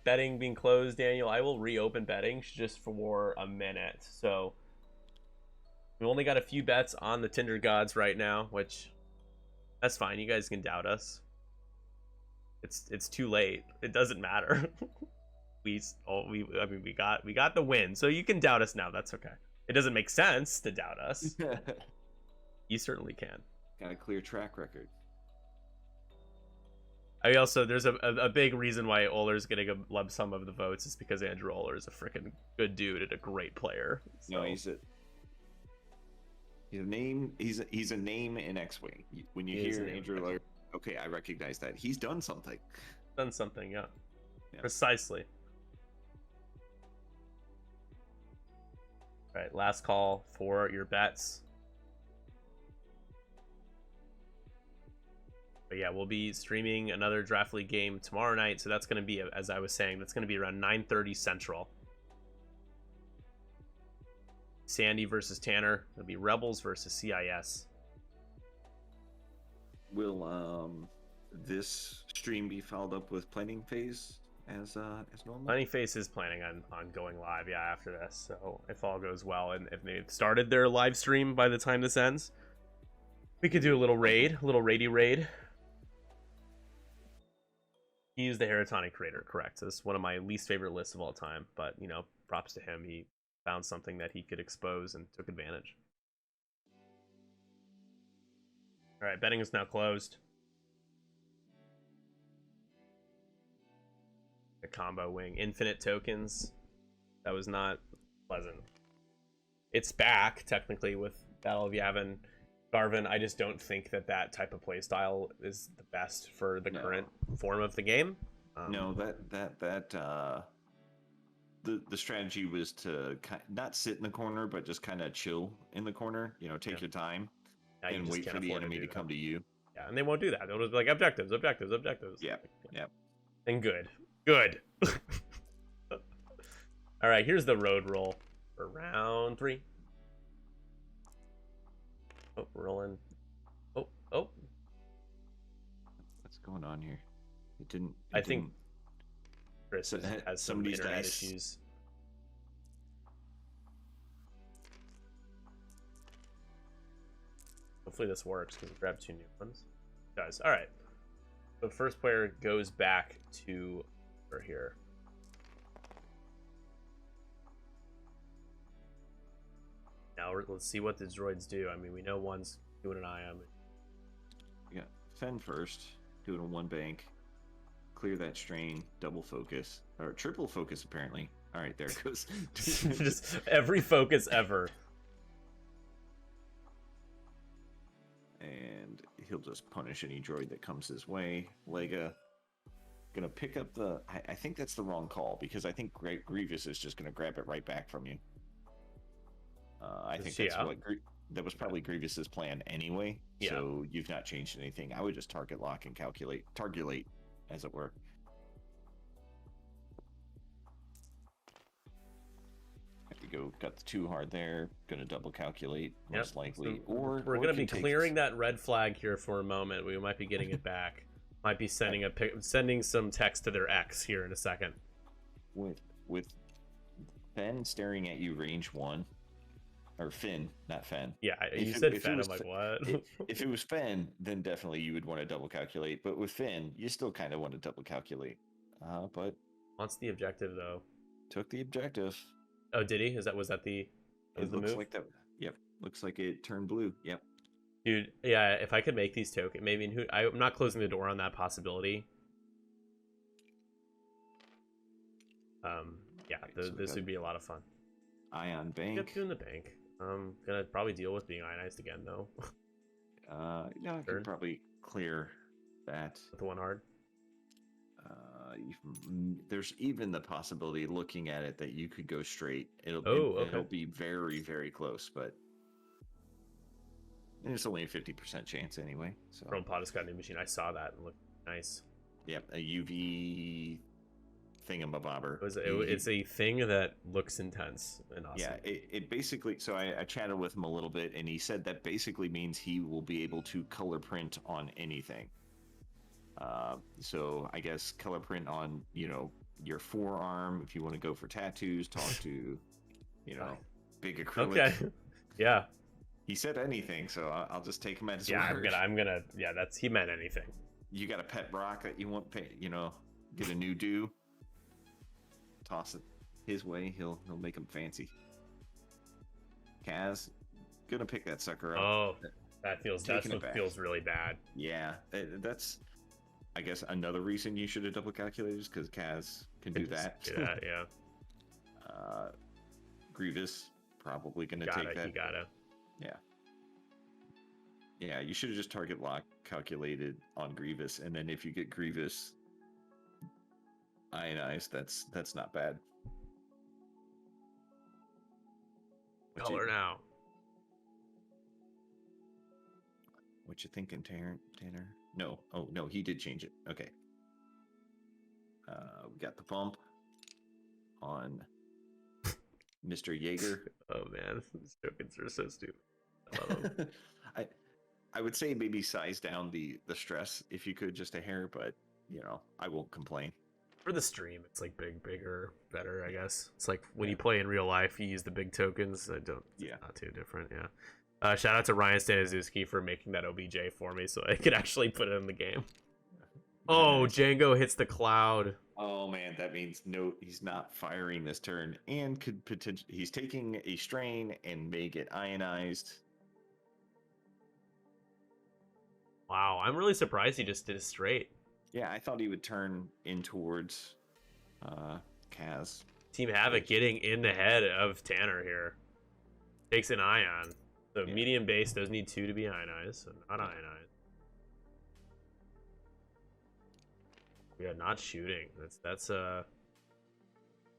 [SPEAKER 1] betting being closed, Daniel. I will reopen betting just for a minute. So we've only got a few bets on the Tinder gods right now, which that's fine. You guys can doubt us. It's too late. It doesn't matter. we got the win, so you can doubt us now. That's okay. It doesn't make sense to doubt us. You certainly can.
[SPEAKER 2] Got a clear track record.
[SPEAKER 1] I also, there's a big reason why Oehler's getting a lump sum of the votes is because Andrew Oehler is a freaking good dude and a great player. So.
[SPEAKER 2] No, he's a name. He's a name in X-Wing. When you hear Andrew Oehler, okay, I recognize that. He's done something.
[SPEAKER 1] Done something, yeah. Precisely. All right, last call for your bets. But yeah, we'll be streaming another Draft League game tomorrow night. So that's going to be, as I was saying, that's going to be around 9:30 Central. Sandy versus Tanner. It'll be Rebels versus CIS.
[SPEAKER 2] Will this stream be followed up with planning phase as normal?
[SPEAKER 1] Planning phase is planning on going live, yeah, after this. So if all goes well, and if they've started their live stream by the time this ends, we could do a little raidy raid. He is the Heratonic creator, correct? So this is one of my least favorite lists of all time, but you know, props to him. He found something that he could expose and took advantage. All right, betting is now closed. The combo wing, infinite tokens. That was not pleasant. It's back technically with Battle of Yavin, Garvin. I just don't think that type of playstyle is the best for the current form of the game.
[SPEAKER 2] No, the strategy was to not sit in the corner, but just kind of chill in the corner. You know, take your time and wait for the enemy to come to you.
[SPEAKER 1] Yeah, and they won't do that. They'll just be like objectives.
[SPEAKER 2] Yeah, yeah.
[SPEAKER 1] And good. All right, here's the road roll for round 3. Oh, rolling. Oh.
[SPEAKER 2] What's going on here? It didn't.
[SPEAKER 1] I think Chris has some internet issues. Hopefully this works because we grabbed 2 new ones. Guys, all right. The first player goes back to over here. Now let's see what the droids do. I mean, we know one's doing an IM.
[SPEAKER 2] Yeah, Fen first, doing a 1 bank. Clear that strain, double focus, or triple focus apparently. All right, there it goes.
[SPEAKER 1] Just every focus ever.
[SPEAKER 2] And he'll just punish any droid that comes his way. Lega gonna pick up the. I think that's the wrong call because I think Grievous is just gonna grab it right back from you. I think that's what that was probably Grievous's plan anyway. Yeah. So you've not changed anything. I would just target lock and targulate, as it were. Have to go. Got the 2 hard there. Gonna double calculate most likely.
[SPEAKER 1] So we're gonna be clearing that red flag here for a moment. We might be getting it back. Might be sending some text to their ex here in a second.
[SPEAKER 2] With Fen staring at you range 1. Or Finn, not Fen.
[SPEAKER 1] Yeah, you said Fen. I'm like, what?
[SPEAKER 2] If it was Fen, then definitely you would want to double calculate. But with Finn, you still kind of want to double calculate. But
[SPEAKER 1] wants the objective though.
[SPEAKER 2] Took the objective.
[SPEAKER 1] Oh, did he? Was that the
[SPEAKER 2] looks
[SPEAKER 1] move?
[SPEAKER 2] like that. Yep. Looks like it turned blue. Yep.
[SPEAKER 1] Dude, yeah. If I could make these tokens, maybe I'm not closing the door on that possibility. Yeah, this would be a lot of fun.
[SPEAKER 2] Ion bank.
[SPEAKER 1] Yep, doing the bank. I'm gonna probably deal with being ionized again though.
[SPEAKER 2] I can probably clear that
[SPEAKER 1] with the 1 hard.
[SPEAKER 2] There's even the possibility, looking at it, that you could go straight. It'll be very, very close, but it's only a 50% chance anyway. So
[SPEAKER 1] Rome Potus got a new machine. I saw that and looked nice.
[SPEAKER 2] Yep, a UV thingamabobber.
[SPEAKER 1] It's a thing that looks intense and awesome.
[SPEAKER 2] Yeah, it basically. So I chatted with him a little bit, and he said that basically means he will be able to color print on anything. So I guess color print on your forearm if you want to go for tattoos. Talk to big acrylic.
[SPEAKER 1] Okay. Yeah.
[SPEAKER 2] He said anything, so I'll just take him at his
[SPEAKER 1] yeah,
[SPEAKER 2] word.
[SPEAKER 1] I'm gonna. Yeah, he meant anything.
[SPEAKER 2] You got a pet rock that you want, get a new do. Toss it his way. He'll make him fancy. Kaz, gonna pick that sucker up.
[SPEAKER 1] Oh, that feels really bad.
[SPEAKER 2] Yeah, that's. I guess another reason you should have double calculated is because Kaz can do that.
[SPEAKER 1] Do that, yeah.
[SPEAKER 2] Grievous probably gonna take that.
[SPEAKER 1] You gotta.
[SPEAKER 2] Yeah. Yeah, you should have just target lock calculated on Grievous, and then if you get Grievous ionized, that's not bad.
[SPEAKER 1] Color now.
[SPEAKER 2] What you thinking, Tanner? No. Oh, no, he did change it. Okay. We got the bump on Mr. Jaeger.
[SPEAKER 1] Oh, man. These tokens are so stupid. I love them.
[SPEAKER 2] I would say maybe size down the stress if you could, just a hair, but, I won't complain.
[SPEAKER 1] For the stream, it's like bigger, better, I guess. It's like when you play in real life, you use the big tokens. Not too different, yeah. Shout out to Ryan Staniszewski for making that OBJ for me so I could actually put it in the game. Oh, Django hits the cloud.
[SPEAKER 2] Oh man, that means he's not firing this turn, and could potentially he's taking a strain and may get ionized.
[SPEAKER 1] Wow, I'm really surprised he just did it straight.
[SPEAKER 2] Yeah, I thought he would turn in towards Kaz.
[SPEAKER 1] Team Havoc getting in the head of Tanner here. Takes an ion. So medium base does need 2 to be ionized, so not ionized. Yeah, not shooting. That's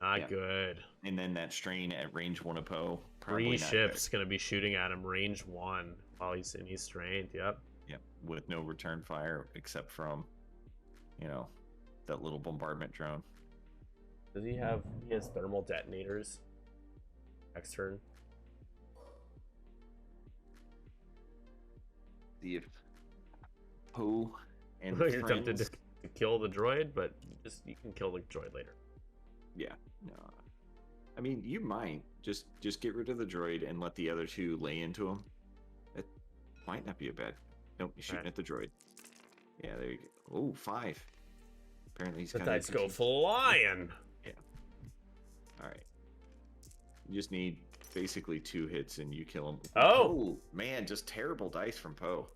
[SPEAKER 1] not good.
[SPEAKER 2] And then that strain at range 1 of Poe.
[SPEAKER 1] 3 ships gonna be shooting at him range 1 while he's strained. Yep.
[SPEAKER 2] Yep. With no return fire except from, that little bombardment drone.
[SPEAKER 1] Does he has thermal detonators next turn?
[SPEAKER 2] See if Poe and
[SPEAKER 1] you're tempted to kill the droid, but you can kill the droid later.
[SPEAKER 2] Yeah, no. I mean, you might just get rid of the droid and let the other 2 lay into him. It might not be a bad. Nope, you're shooting at the droid. Yeah, there you go. Oh, 5. Apparently he's.
[SPEAKER 1] The dice go flying.
[SPEAKER 2] Yeah. All right. You just need basically 2 hits and you kill him.
[SPEAKER 1] Oh
[SPEAKER 2] man, just terrible dice from Poe.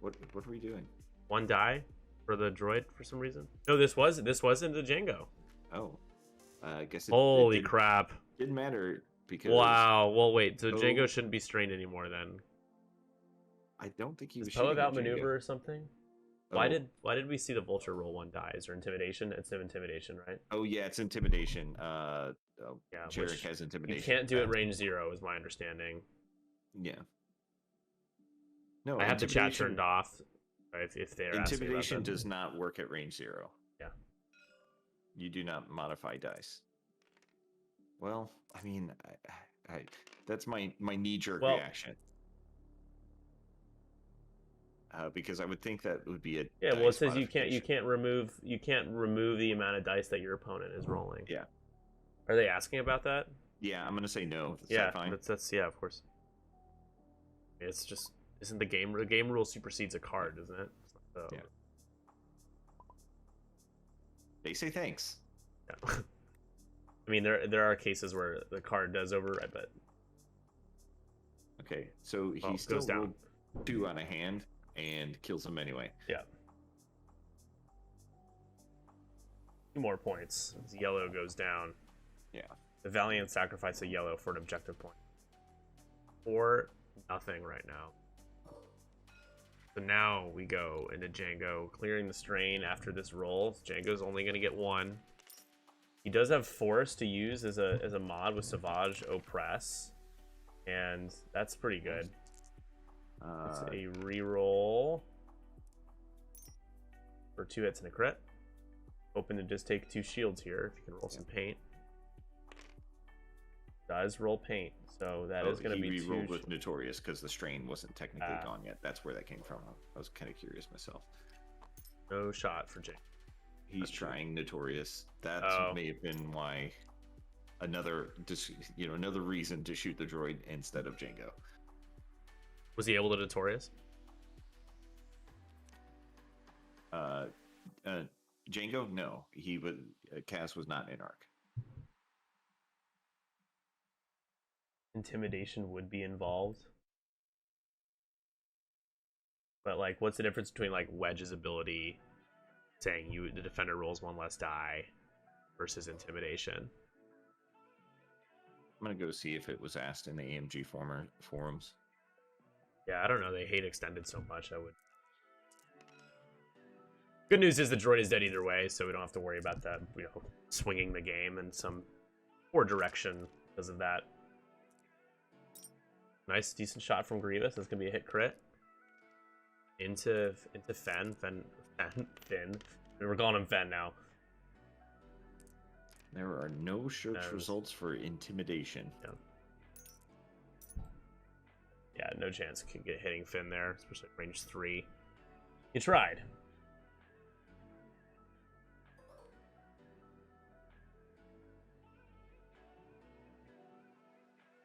[SPEAKER 2] What are we doing?
[SPEAKER 1] 1 die for the droid for some reason. No, this wasn't the Django.
[SPEAKER 2] Oh, I guess.
[SPEAKER 1] Holy crap!
[SPEAKER 2] Didn't matter because.
[SPEAKER 1] Wow. Well, wait. So Django shouldn't be strained anymore then.
[SPEAKER 2] I don't think he was.
[SPEAKER 1] Poe outmaneuver or something. Why did we see the vulture roll 1 die? Is there intimidation? It's intimidation, right?
[SPEAKER 2] Oh yeah, it's intimidation.
[SPEAKER 1] Yeah,
[SPEAKER 2] Jarek has intimidation.
[SPEAKER 1] You can't do it range 0, is my understanding.
[SPEAKER 2] Yeah. No,
[SPEAKER 1] I have the chat turned off. If they're
[SPEAKER 2] intimidation does not work at range 0.
[SPEAKER 1] Yeah.
[SPEAKER 2] You do not modify dice. Well, I mean, I that's my knee-jerk reaction. Because I would think that would be a
[SPEAKER 1] it says you can't remove the amount of dice that your opponent is rolling.
[SPEAKER 2] Yeah.
[SPEAKER 1] Are they asking about that?
[SPEAKER 2] Yeah, I'm gonna say no. Is
[SPEAKER 1] yeah,
[SPEAKER 2] that fine?
[SPEAKER 1] that's of course. It's just isn't the game rule supersedes a card, isn't it? So.
[SPEAKER 2] Yeah. They say thanks.
[SPEAKER 1] Yeah. I mean, there are cases where the card does override, but
[SPEAKER 2] okay, so he still goes down 2 on a hand and kills him anyway.
[SPEAKER 1] Yeah. 2 more points. Yellow goes down.
[SPEAKER 2] Yeah.
[SPEAKER 1] The Valiant sacrifice a yellow for an objective point. 4-0 right now. So now we go into Django, clearing the strain after this roll. Django's only going to get 1. He does have Force to use as a mod with Savage Oppress, and that's pretty good. It's a reroll for 2 hits and a crit. Hoping to just take 2 shields here. If you can roll some paint. Does roll paint, so that is going to be 2.
[SPEAKER 2] He re-rolled with Notorious because the strain wasn't technically gone yet. That's where that came from. I was kind of curious myself.
[SPEAKER 1] No shot for Jake.
[SPEAKER 2] He's trying Notorious. That may have been why another reason to shoot the droid instead of Django.
[SPEAKER 1] Was he able to Notorious?
[SPEAKER 2] Django, no, he was. Cass was not in arc.
[SPEAKER 1] Intimidation would be involved, but like, what's the difference between like Wedge's ability, saying the defender rolls 1 less die, versus intimidation?
[SPEAKER 2] I'm gonna go see if it was asked in the AMG forums.
[SPEAKER 1] Yeah, I don't know. They hate extended so much. I would. Good news is the droid is dead either way, so we don't have to worry about that. Swinging the game in some poor direction because of that. Nice, decent shot from Grievous. That's gonna be a hit crit. Into Finn. We're calling him Finn now.
[SPEAKER 2] There are no search results for intimidation.
[SPEAKER 1] Yeah, no chance could get hitting Finn there, especially range 3. You tried.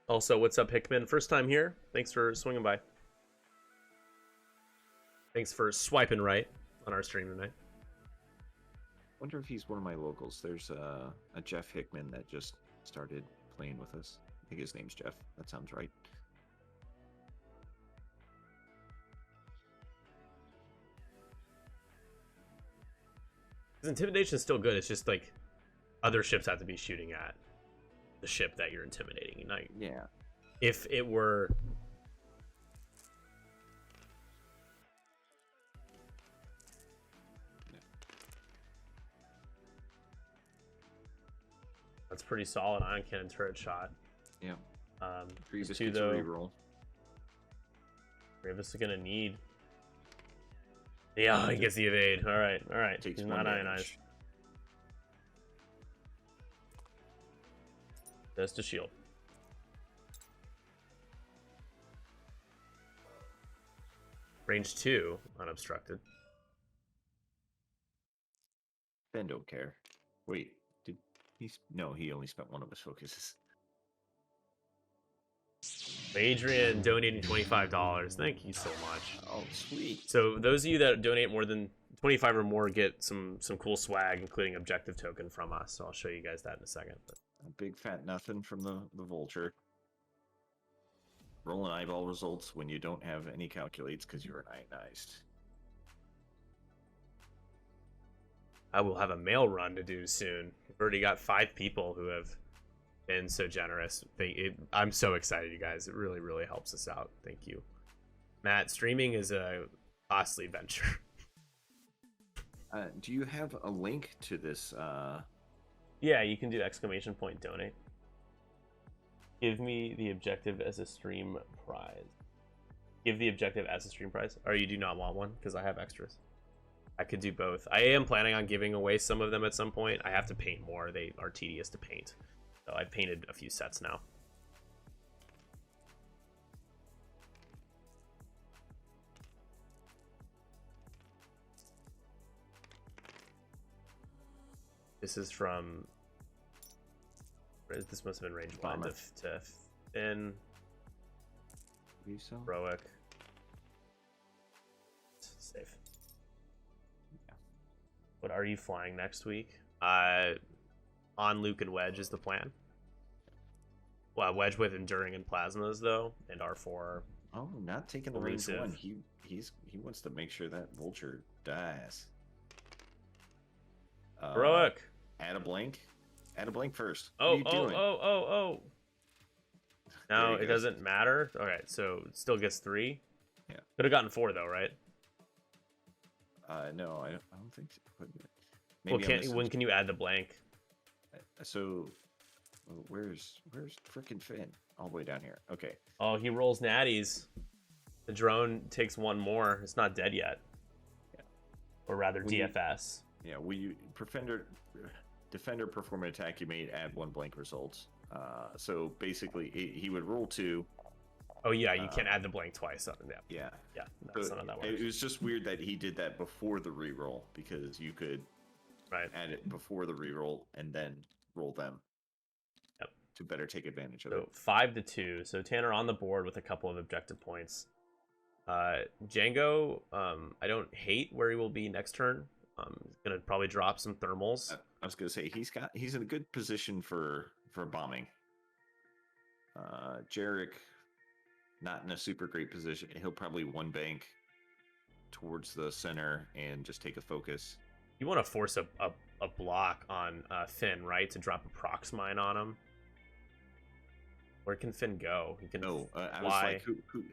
[SPEAKER 1] Also, what's up, Hickman? First time here. Thanks for swinging by. Thanks for swiping right on our stream tonight.
[SPEAKER 2] Wonder if he's one of my locals. There's a Jeff Hickman that just started playing with us. I think his name's Jeff. That sounds right.
[SPEAKER 1] Because intimidation is still good. It's just like other ships have to be shooting at the ship that you're intimidating.
[SPEAKER 2] Yeah.
[SPEAKER 1] If it were... That's pretty solid ion cannon turret shot.
[SPEAKER 2] Yeah.
[SPEAKER 1] Grievous gets a reroll. Grievous is gonna need... Yeah, he gets the evade. Alright. He's not ionized. That's the shield. Range 2, unobstructed.
[SPEAKER 2] Ben don't care. Wait, no, he only spent one of his focuses.
[SPEAKER 1] Adrian donating $25. Thank you so much.
[SPEAKER 2] Oh, sweet.
[SPEAKER 1] So those of you that donate more than 25 or more get some cool swag, including objective token from us. So I'll show you guys that in a second.
[SPEAKER 2] A big fat nothing from the Vulture. Rolling eyeball results when you don't have any calculates because you're ionized.
[SPEAKER 1] I will have a mail run to do soon. We've already got 5 people who have been so generous. I'm so excited, you guys. It really, really helps us out. Thank you. Matt, streaming is a costly venture.
[SPEAKER 2] Do you have a link to this?
[SPEAKER 1] Yeah, you can do !donate. Give me the objective as a stream prize. Give the objective as a stream prize. Or you do not want one? Because I have extras. I could do both. I am planning on giving away some of them at some point. I have to paint more. They are tedious to paint. So I've painted a few sets now. This is from... This must have been range 1 to Finn. Heroic. Safe. Yeah. What are you flying next week? On Luke and Wedge is the plan. Well, Wedge with Enduring and Plasmas, though, and R4.
[SPEAKER 2] Oh, not taking the range 1. He wants to make sure that Vulture dies.
[SPEAKER 1] Heroic.
[SPEAKER 2] Add a blank. Add a blank first.
[SPEAKER 1] Oh. No, it doesn't matter. Okay, so it still gets 3.
[SPEAKER 2] Yeah.
[SPEAKER 1] Could have gotten 4 though, right?
[SPEAKER 2] No, I don't think so.
[SPEAKER 1] Maybe well, when can you add the blank?
[SPEAKER 2] So, where's frickin' Finn? All the way down here. Okay.
[SPEAKER 1] Oh, he rolls natties. The drone takes 1 more. It's not dead yet.
[SPEAKER 2] Yeah.
[SPEAKER 1] Or rather, DFS.
[SPEAKER 2] Yeah, defender perform an attack you made, add 1 blank results. So basically, he would roll 2.
[SPEAKER 1] Oh yeah, you can't add the blank twice. Yeah, that's
[SPEAKER 2] So
[SPEAKER 1] not how that works.
[SPEAKER 2] it was just weird that he did that before the reroll, because you could add it before the reroll and then roll them.
[SPEAKER 1] Yep.
[SPEAKER 2] To better take advantage of
[SPEAKER 1] it. So 5-2. So Tanner on the board with a couple of objective points. Django, I don't hate where he will be next turn. He's gonna probably drop some thermals.
[SPEAKER 2] I was gonna say he's in a good position for bombing. Jarek, not in a super great position. He'll probably 1 bank towards the center and just take a focus.
[SPEAKER 1] You want to force a block on Finn, right, to drop a prox mine on him. Where can Finn go? He can.
[SPEAKER 2] I was like, who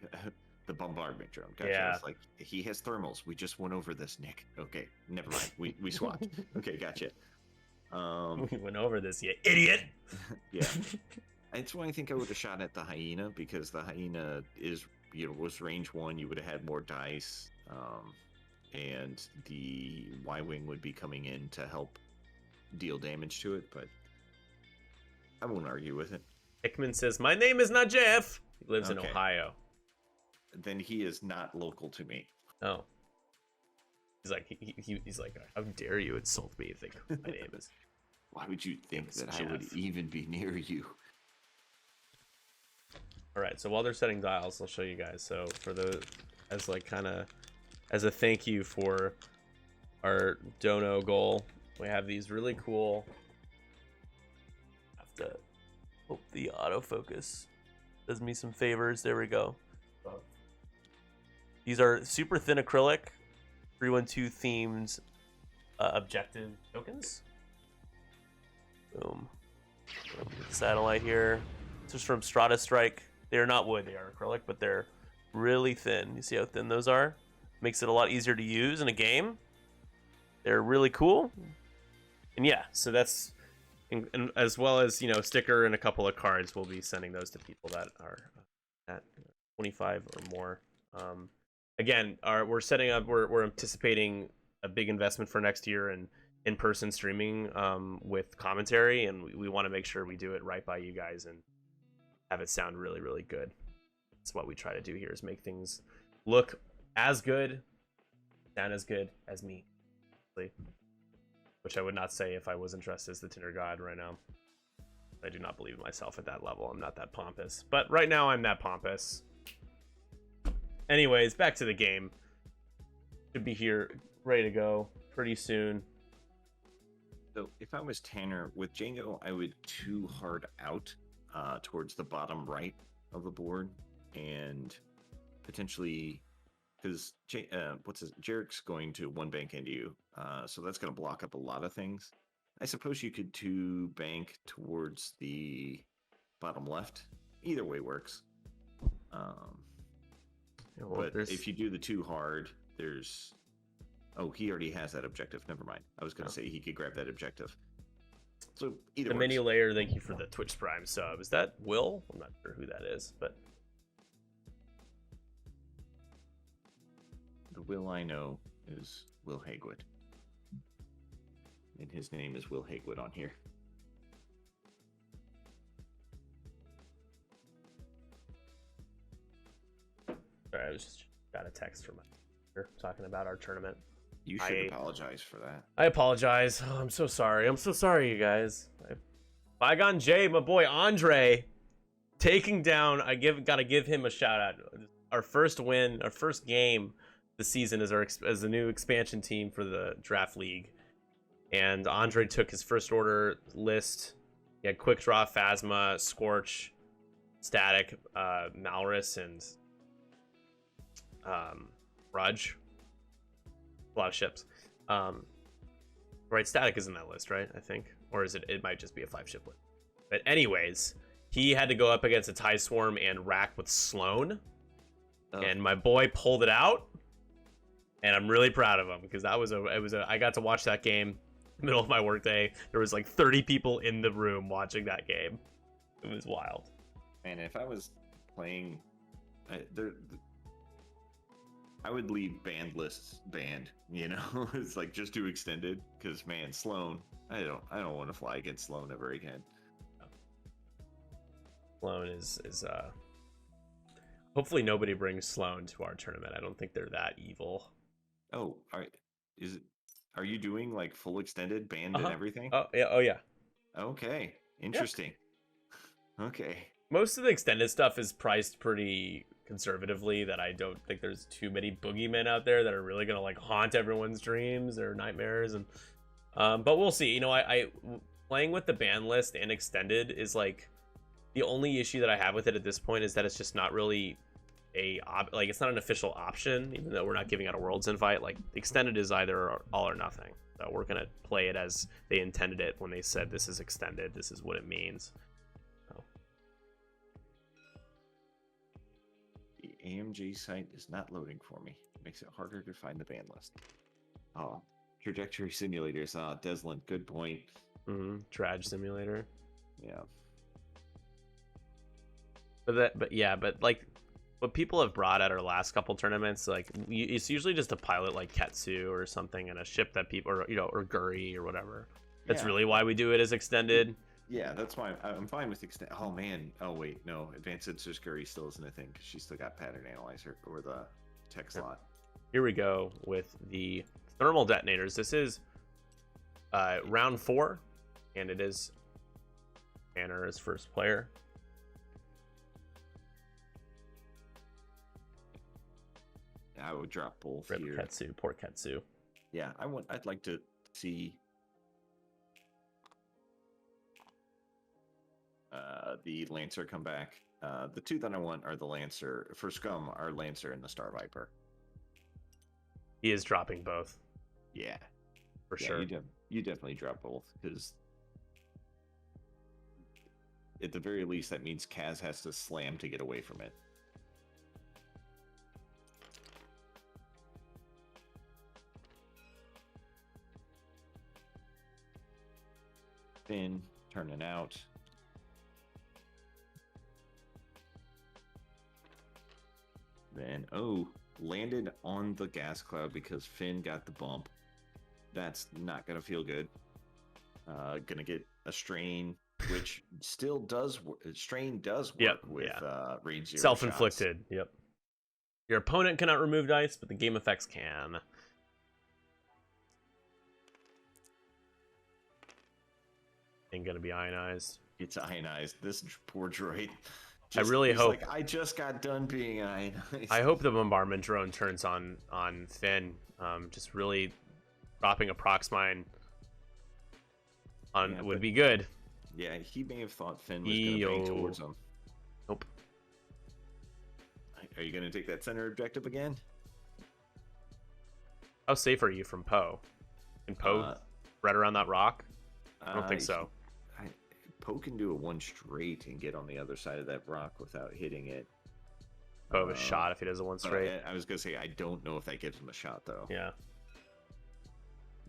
[SPEAKER 2] the bombardment drone. Gotcha. Yeah. I was like, he has thermals. We just went over this, Nick. Okay, never mind. We swapped. Okay, gotcha.
[SPEAKER 1] We went over this, you idiot.
[SPEAKER 2] Yeah. That's why I think I would have shot at the hyena, because the hyena was range 1. You would have had more dice, and the Y-wing would be coming in to help deal damage to it. But I won't argue with it.
[SPEAKER 1] Hickman says, "My name is not Jeff." He lives in Ohio.
[SPEAKER 2] Then he is not local to me.
[SPEAKER 1] Oh. He's like, he's like, how dare you insult me? You think my name is?
[SPEAKER 2] Why would you think that Jeff. I would even be near you?
[SPEAKER 1] All right. So while they're setting dials, I'll show you guys. So for as a thank you for our dono goal, we have these really cool. I have to hope the autofocus does me some favors. There we go. These are super thin acrylic 312 themed objective tokens. Boom. Satellite here. This is from Strata Strike. They're not wood, they are acrylic, but they're really thin. You see how thin those are? Makes it a lot easier to use in a game. They're really cool. And yeah, so that's, and as well as, sticker and a couple of cards, we'll be sending those to people that are at 25 or more. Again, we're anticipating a big investment for next year and in-person streaming with commentary, and we want to make sure we do it right by you guys and have it sound really, really good. That's what we try to do here, is make things look as good, sound as good as me. Which I would not say if I wasn't dressed as the Tinder God right now. I do not believe in myself at that level. I'm not that pompous. But right now I'm that pompous. Anyways, back to the game. Should be here, ready to go pretty soon.
[SPEAKER 2] So if I was Tanner, with Django, I would 2 hard out towards the bottom right of the board, and potentially, because Jarek's going to 1 bank into you, so that's going to block up a lot of things. I suppose you could 2 bank towards the bottom left. Either way works. But if you do the 2 hard, there's... Oh, he already has that objective. Never mind. I was going to say he could grab that objective. So either
[SPEAKER 1] the mini layer, thank you for the Twitch Prime sub. Is that Will? I'm not sure who that is, but...
[SPEAKER 2] The Will I know is Will Hagwood. And his name is Will Hagwood on here.
[SPEAKER 1] Sorry, I was just got a text from my sister talking about our tournament.
[SPEAKER 2] You should apologize for that.
[SPEAKER 1] I apologize. Oh, I'm so sorry. I'm so sorry, you guys. Bygone Jay, my boy Andre, taking down. Gotta give him a shout out. Our first win, our first game this season as the new expansion team for the draft league. And Andre took his first order list. He had Quick Draw, Phasma, Scorch, Static, Malrus, and Rudge. A lot of ships. Right, Static is in that list, right? I think. Or is it might just be a 5-ship list. But anyways, he had to go up against a TIE Swarm and rack with Sloan. Oh. And my boy pulled it out. And I'm really proud of him, because I got to watch that game middle of my workday. There was like 30 people in the room watching that game. It was wild.
[SPEAKER 2] Man, if I was playing I would leave banned lists banned. You know, it's like just do extended because man, Sloan. I don't want to fly against Sloan ever again.
[SPEAKER 1] Sloan is hopefully nobody brings Sloan to our tournament. I don't think they're that evil.
[SPEAKER 2] Oh, are you doing like full extended banned and everything?
[SPEAKER 1] Oh yeah, oh yeah.
[SPEAKER 2] Okay, interesting. Yeah. Okay.
[SPEAKER 1] Most of the extended stuff is priced pretty conservatively. That I don't think there's too many boogeymen out there that are really gonna like haunt everyone's dreams or nightmares. And but we'll see. You know, I playing with the ban list and extended is like the only issue that I have with it at this point is that it's just not really it's not an official option, even though we're not giving out a world's invite. Like extended is either all or nothing. So we're gonna play it as they intended it when they said this is extended. This is what it means. So.
[SPEAKER 2] The AMG site is not loading for me. It makes it harder to find the ban list. Oh, trajectory simulators. Ah, Deslan, good point.
[SPEAKER 1] Drag simulator.
[SPEAKER 2] Yeah.
[SPEAKER 1] But like what people have brought at our last couple tournaments, like it's usually just a pilot like Ketsu or something and a ship that people, or or Guri or whatever. That's really why we do it as extended.
[SPEAKER 2] Yeah, that's why I'm fine with extend. Oh man, oh wait, no, advanced sensors Guri still isn't a thing because she's still got pattern analyzer or the tech slot.
[SPEAKER 1] Here we go with the thermal detonators. This is round 4, and it is Tanner as first player.
[SPEAKER 2] I would drop both
[SPEAKER 1] Rip
[SPEAKER 2] here.
[SPEAKER 1] Ketsu, poor Ketsu.
[SPEAKER 2] Yeah, I'd like to see the Lancer come back. The two that I want are the Lancer for Scum, are Lancer and the Star Viper.
[SPEAKER 1] He is dropping both.
[SPEAKER 2] Yeah,
[SPEAKER 1] for sure.
[SPEAKER 2] You definitely drop both because at the very least that means Kaz has to slam to get away from it. Finn turning out. Then, landed on the gas cloud because Finn got the bump. That's not going to feel good. Going to get a strain, which still does strain does work with range 0
[SPEAKER 1] self-inflicted shots. Yep. Your opponent cannot remove dice, but the game effects can. Ain't gonna be ionized.
[SPEAKER 2] It's ionized. This poor droid.
[SPEAKER 1] I really hope.
[SPEAKER 2] Like, I just got done being ionized.
[SPEAKER 1] I hope the bombardment drone turns on Finn. Just really dropping a prox mine on would be good.
[SPEAKER 2] Yeah, he may have thought Finn was going to bang towards him.
[SPEAKER 1] Nope.
[SPEAKER 2] Are you going to take that center objective again?
[SPEAKER 1] How safe are you from Poe? Can Poe right around that rock? I don't think so.
[SPEAKER 2] Poe can do a one straight and get on the other side of that rock without hitting it.
[SPEAKER 1] Poe have a shot if he does a one straight.
[SPEAKER 2] I was gonna say I don't know if that gives him a shot though.
[SPEAKER 1] Yeah.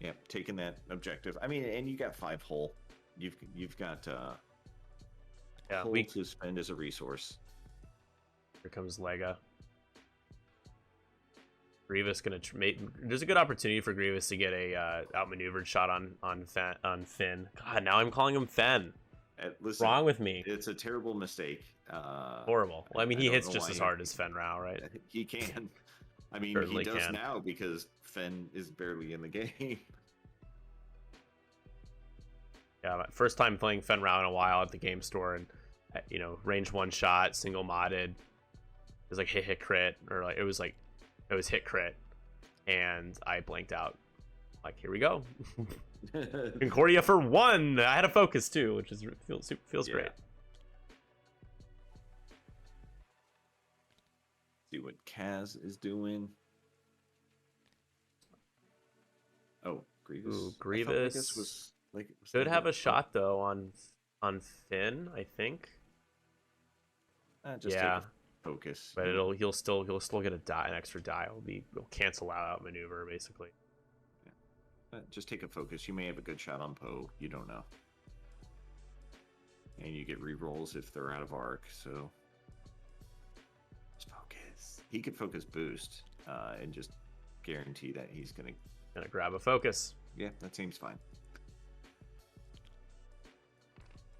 [SPEAKER 2] Yeah, taking that objective. I mean, and you got 5 hull. You've got hull to spend as a resource.
[SPEAKER 1] Here comes Lega. Grievous gonna there's a good opportunity for Grievous to get a outmaneuvered shot on Finn. God, now I'm calling him Fen.
[SPEAKER 2] Listen,
[SPEAKER 1] wrong with me.
[SPEAKER 2] It's a terrible mistake.
[SPEAKER 1] Horrible. Well, I mean, he hits just as hard as Fen Rao, right?
[SPEAKER 2] He can. I mean,
[SPEAKER 1] Certainly
[SPEAKER 2] he does
[SPEAKER 1] can.
[SPEAKER 2] now because Fen is barely in the game.
[SPEAKER 1] Yeah, my first time playing Fen Rao in a while at the game store, and range 1 shot, single modded. It was like hit crit, or like it was hit crit, and I blanked out. Like, here we go. Concordia for 1. I had a focus too, which feels great.
[SPEAKER 2] See what Kaz is doing. Oh, Grievous.
[SPEAKER 1] Ooh, Grievous
[SPEAKER 2] was
[SPEAKER 1] should have a shot though on Finn, I think.
[SPEAKER 2] Just take a focus,
[SPEAKER 1] but he'll still get an extra die. It'll cancel out maneuver basically.
[SPEAKER 2] Just take a focus. You may have a good shot on Poe. You don't know. And you get rerolls if they're out of arc, so just focus. he could focus boost and just guarantee that he's gonna
[SPEAKER 1] grab a focus.
[SPEAKER 2] Yeah, that seems fine.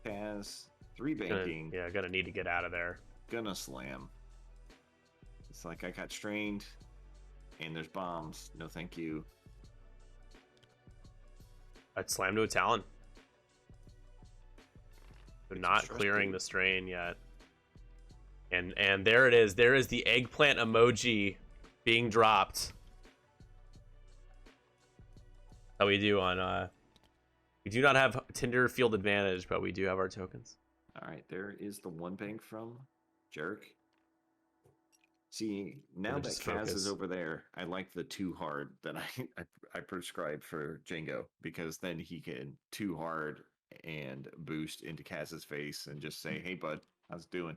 [SPEAKER 2] Has 3 banking.
[SPEAKER 1] Gonna need to get out of there.
[SPEAKER 2] Gonna slam. It's like I got strained, and there's bombs. No, thank you.
[SPEAKER 1] I'd slam to a Talon. They're not clearing the strain yet. And there it is. There is the eggplant emoji being dropped. How we do on we do not have Tinder field advantage, but we do have our tokens.
[SPEAKER 2] All right, there is the 1 bank from Jarek. See, now that Kaz is over there, I like the 2 hard that I prescribed for Django, because then he can 2 hard and boost into Kaz's face and just say, "Hey, bud, how's it doing?"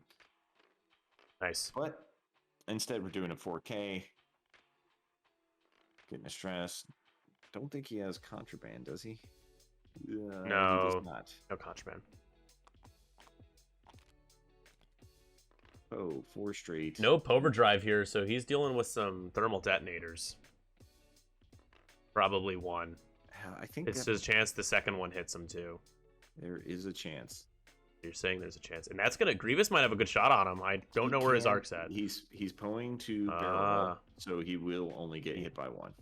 [SPEAKER 1] Nice.
[SPEAKER 2] But instead, we're doing a 4K. Getting a stress. Don't think he has contraband, does he?
[SPEAKER 1] No,
[SPEAKER 2] he does not.
[SPEAKER 1] No contraband.
[SPEAKER 2] Oh, 4 straight.
[SPEAKER 1] No overdrive here, so he's dealing with some thermal detonators. Probably 1.
[SPEAKER 2] I think
[SPEAKER 1] it's his chance the second one hits him too.
[SPEAKER 2] There is a chance.
[SPEAKER 1] You're saying there's a chance, and that's gonna. Grievous might have a good shot on him. I don't know where his arc's at.
[SPEAKER 2] He's pulling to barrel, so he will only get hit by 1.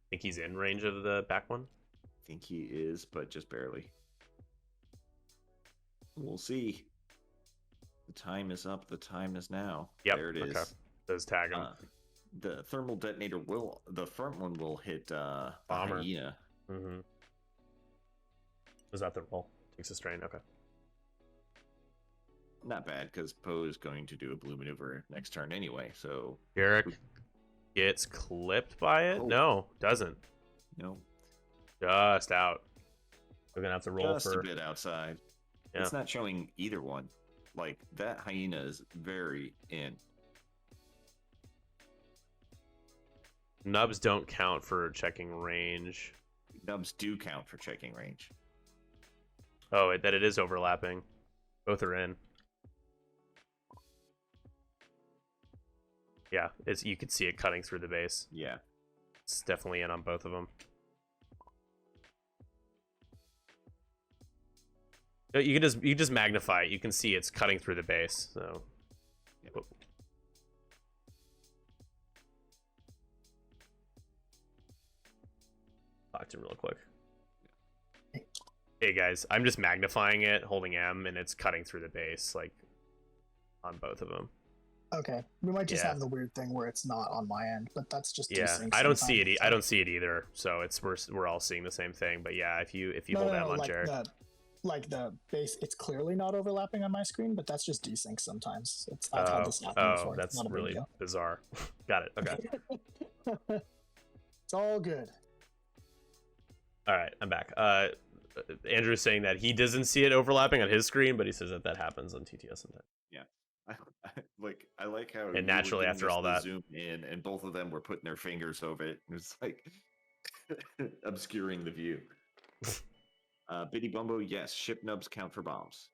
[SPEAKER 1] Think he's in range of the back one?
[SPEAKER 2] I think he is, but just barely. We'll see. The time is up. The time is now.
[SPEAKER 1] Yep.
[SPEAKER 2] There it is.
[SPEAKER 1] Okay. Does tag him.
[SPEAKER 2] The thermal detonator will. The front one will hit
[SPEAKER 1] Bomber.
[SPEAKER 2] Hyena.
[SPEAKER 1] Mm-hmm. Was that the roll? Takes a strain. Okay.
[SPEAKER 2] Not bad, because Poe is going to do a blue maneuver next turn anyway. So
[SPEAKER 1] Jarek gets clipped by it.
[SPEAKER 2] Oh.
[SPEAKER 1] No, doesn't.
[SPEAKER 2] No.
[SPEAKER 1] Just out. We're gonna have to roll
[SPEAKER 2] Just
[SPEAKER 1] for
[SPEAKER 2] a bit outside.
[SPEAKER 1] Yeah.
[SPEAKER 2] It's not showing either one. Like, that Hyena is very in.
[SPEAKER 1] Nubs don't count for checking range.
[SPEAKER 2] Nubs do count for checking range.
[SPEAKER 1] Oh, that it is overlapping. Both are in. Yeah, you can see it cutting through the base.
[SPEAKER 2] Yeah.
[SPEAKER 1] It's definitely in on both of them. You can just magnify it. You can see it's cutting through the base. So,
[SPEAKER 2] yep.
[SPEAKER 1] Talk to him real quick. Hey guys, I'm just magnifying it, holding M, and it's cutting through the base, like on both of them.
[SPEAKER 4] Okay, we might just have the weird thing where it's not on my end, but that's just
[SPEAKER 1] I don't see it. I don't see it either. So we're all seeing the same thing. But yeah, if you hold M on Jared.
[SPEAKER 4] Like the base, it's clearly not overlapping on my screen, but that's just desync sometimes. I've had this happen before.
[SPEAKER 1] That's
[SPEAKER 4] not a
[SPEAKER 1] really
[SPEAKER 4] big deal.
[SPEAKER 1] bizarre. Got it. Okay.
[SPEAKER 4] It's all good.
[SPEAKER 1] All right, I'm back. Andrew's saying that he doesn't see it overlapping on his screen, but he says that happens on TTS sometimes.
[SPEAKER 2] Yeah. I like how.
[SPEAKER 1] And naturally, after all that,
[SPEAKER 2] zoom in, and both of them were putting their fingers over it. It was like obscuring the view. Biddy Bumbo, yes. Ship nubs count for bombs.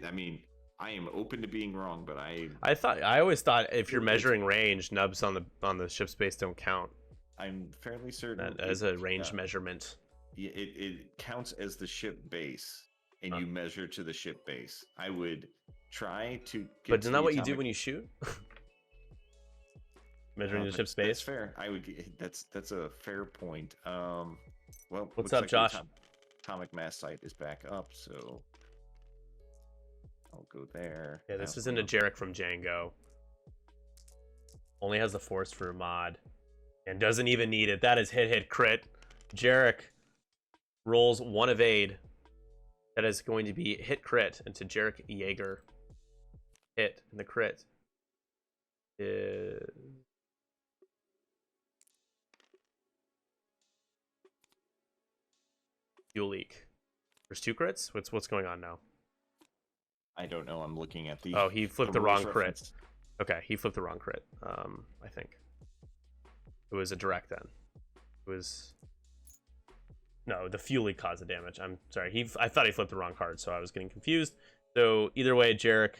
[SPEAKER 2] I mean, I am open to being wrong, but I
[SPEAKER 1] always thought if you're measuring range, nubs on the ship space don't count.
[SPEAKER 2] I'm fairly certain
[SPEAKER 1] that as a range measurement.
[SPEAKER 2] It counts as the ship base, and you measure to the ship base. I would try to get.
[SPEAKER 1] But isn't that what you do when you shoot? Measuring the ship space.
[SPEAKER 2] That's fair. I would. That's a fair point. Well,
[SPEAKER 1] what's up, Josh?
[SPEAKER 2] Atomic mass site is back up, so I'll go there.
[SPEAKER 1] Yeah, this isn't a Jarek from Django. Only has the force for mod, and doesn't even need it. That is hit crit. Jarek rolls 1 evade. That is going to be hit crit into Jarek Jaeger. Hit, and the crit is fuel leak. There's 2 crits? What's going on now?
[SPEAKER 2] I don't know. I'm looking at the.
[SPEAKER 1] Oh, he flipped the wrong crit. Okay, he flipped the wrong crit. I think it was a direct then. It was no, the fuel leak caused the damage. I'm sorry. I thought he flipped the wrong card, so I was getting confused. So either way, Jarek,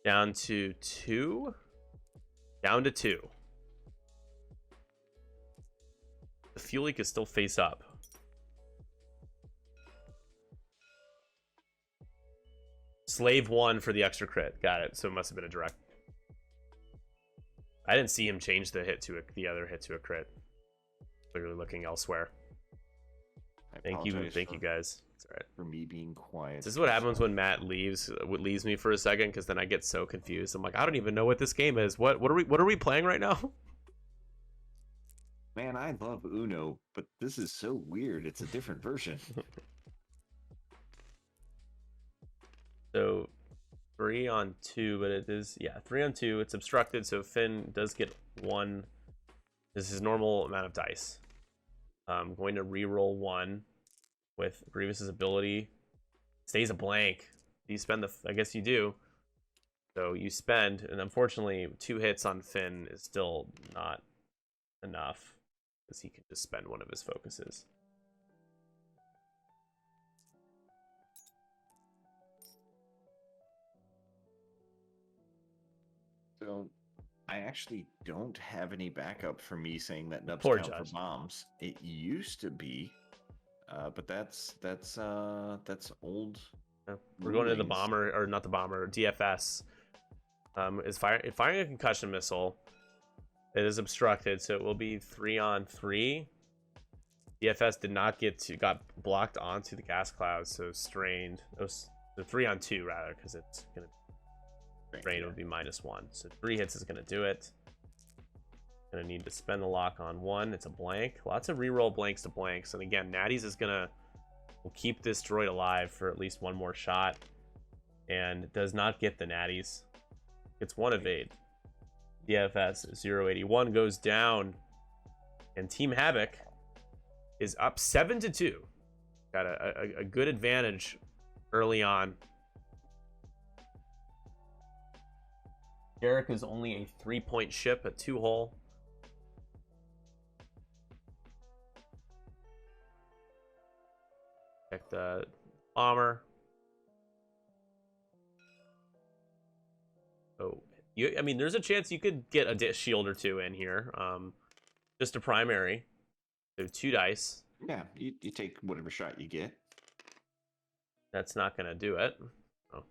[SPEAKER 1] down to 2. Down to 2. The fuel leak is still face up. Slave 1 for the extra crit. Got it. So it must have been a direct. I didn't see him change the the other hit to a crit. Clearly looking elsewhere. Thank you guys. It's all right.
[SPEAKER 2] For me being quiet.
[SPEAKER 1] This is what happens when Matt leaves me for a second, because then I get so confused. I'm like, I don't even know what this game is. What are we playing right now?
[SPEAKER 2] Man, I love Uno, but this is so weird. It's a different version.
[SPEAKER 1] So 3 on 2, but it is 3 on 2. It's obstructed, so Finn does get 1. This is normal amount of dice. I'm going to re-roll 1 with Grievous's ability. Stays a blank. You spend I guess you do. So you spend, and unfortunately 2 hits on Finn is still not enough, because he can just spend one of his focuses.
[SPEAKER 2] So I actually don't have any backup for me saying that nubs
[SPEAKER 1] Poor
[SPEAKER 2] count
[SPEAKER 1] Josh.
[SPEAKER 2] for bombs. It used to be, but that's old.
[SPEAKER 1] We're going to the bomber, or not the bomber, DFS. Is firing a concussion missile. It is obstructed, so it will be 3 on 3. DFS did not got blocked onto the gas cloud, so strained. It was the 3 on 2 rather, because it's gonna strain would be -1. So 3 hits is gonna do it. Gonna need to spend the lock on 1. It's a blank. Lots of reroll blanks to blanks, and again, Natty's is will keep this droid alive for at least 1 more shot, and does not get the Natties. It's 1 evade. DFS 081 goes down, and Team Havoc is up 7-2. Got a good advantage early on. Derek is only a 3-point ship, a 2-hole. Check the bomber. Oh, I mean, there's a chance you could get a shield or 2 in here. Just a primary. So 2 dice.
[SPEAKER 2] Yeah, you take whatever shot you get.
[SPEAKER 1] That's not gonna do it. Oh,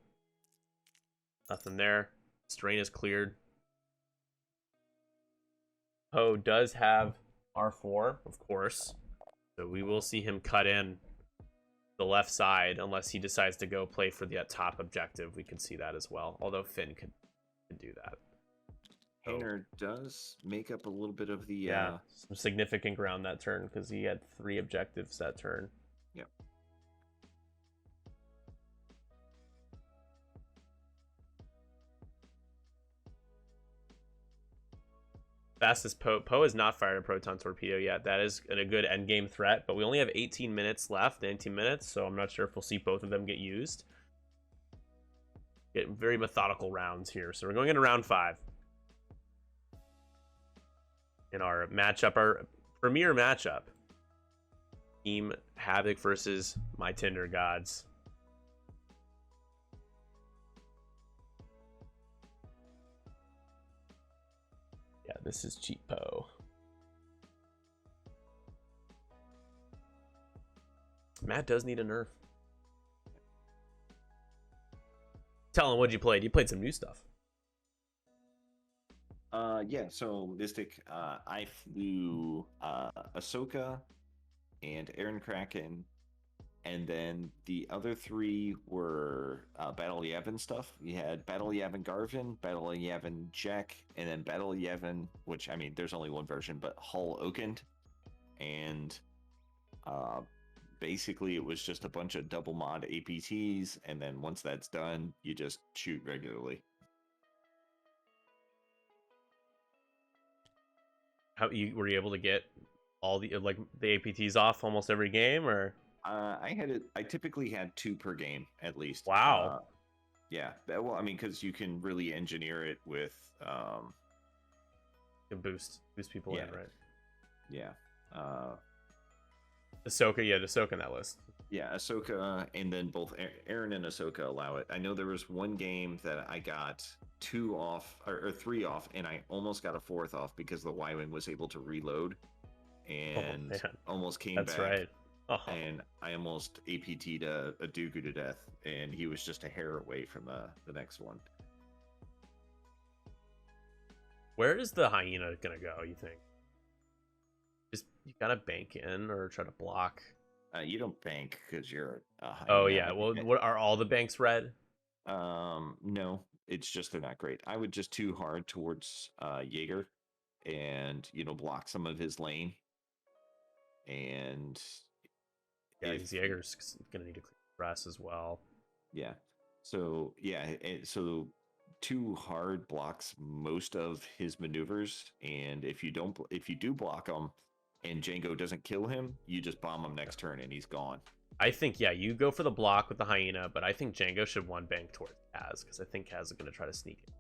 [SPEAKER 1] nothing there. Strain is cleared. Poe does have R4, of course, so we will see him cut in the left side unless he decides to go play for the top objective. We can see that as well, although Finn could do that.
[SPEAKER 2] Hayner does make up a little bit of the
[SPEAKER 1] some significant ground that turn, because he had 3 objectives that turn.
[SPEAKER 2] Yep.
[SPEAKER 1] Fastest Poe has not fired a proton torpedo yet. That is a good endgame threat, but we only have 18 minutes left, 19 minutes, so I'm not sure if we'll see both of them get used. Get very methodical rounds here. So we're going into round 5. In our matchup, our premier matchup. Team Havoc versus my Tinder gods. Yeah, this is cheap Poe. Matt does need a nerf. Tell him, what'd you play? You played some new stuff.
[SPEAKER 2] Yeah, so Mystic, I flew Ahsoka and Aaron Kraken, and then the other 3 were Battle Yavin stuff. You had Battle Yavin Garvin, Battle Yavin Jack, and then Battle Yavin, which, I mean, there's only one version, but Hull Okend. And basically it was just a bunch of double mod APTs, and then once that's done, you just shoot regularly.
[SPEAKER 1] Were you able to get all the APTs off almost every game, or?
[SPEAKER 2] I typically had 2 per game at least.
[SPEAKER 1] Wow.
[SPEAKER 2] Yeah. Well, I mean, because you can really engineer it with.
[SPEAKER 1] You can boost people in, right?
[SPEAKER 2] Yeah.
[SPEAKER 1] Ahsoka, yeah, Ahsoka in that list.
[SPEAKER 2] Yeah, Ahsoka, and then both Aaron and Ahsoka allow it. I know there was one game that I got 2 off or 3 off, and I almost got a 4th off because the Y-wing was able to reload, and almost came
[SPEAKER 1] That's
[SPEAKER 2] back.
[SPEAKER 1] Right. Oh.
[SPEAKER 2] And I almost APT'd a Dooku to death, and he was just a hair away from the next one.
[SPEAKER 1] Where is the hyena gonna go, you think? Just you gotta bank in or try to block?
[SPEAKER 2] You don't bank because you're a hyena.
[SPEAKER 1] Oh yeah, well, what are all the banks red?
[SPEAKER 2] No, it's just they're not great. I would just too hard towards Jaeger, and block some of his lane. And
[SPEAKER 1] yeah, Jaeger's gonna need to clear grass as well.
[SPEAKER 2] Yeah. So so too hard blocks most of his maneuvers, and if you do block him, and Jango doesn't kill him, you just bomb him next turn, and he's gone.
[SPEAKER 1] I think you go for the block with the hyena, but I think Jango should one bank towards Kaz because I think Kaz is gonna try to sneak in.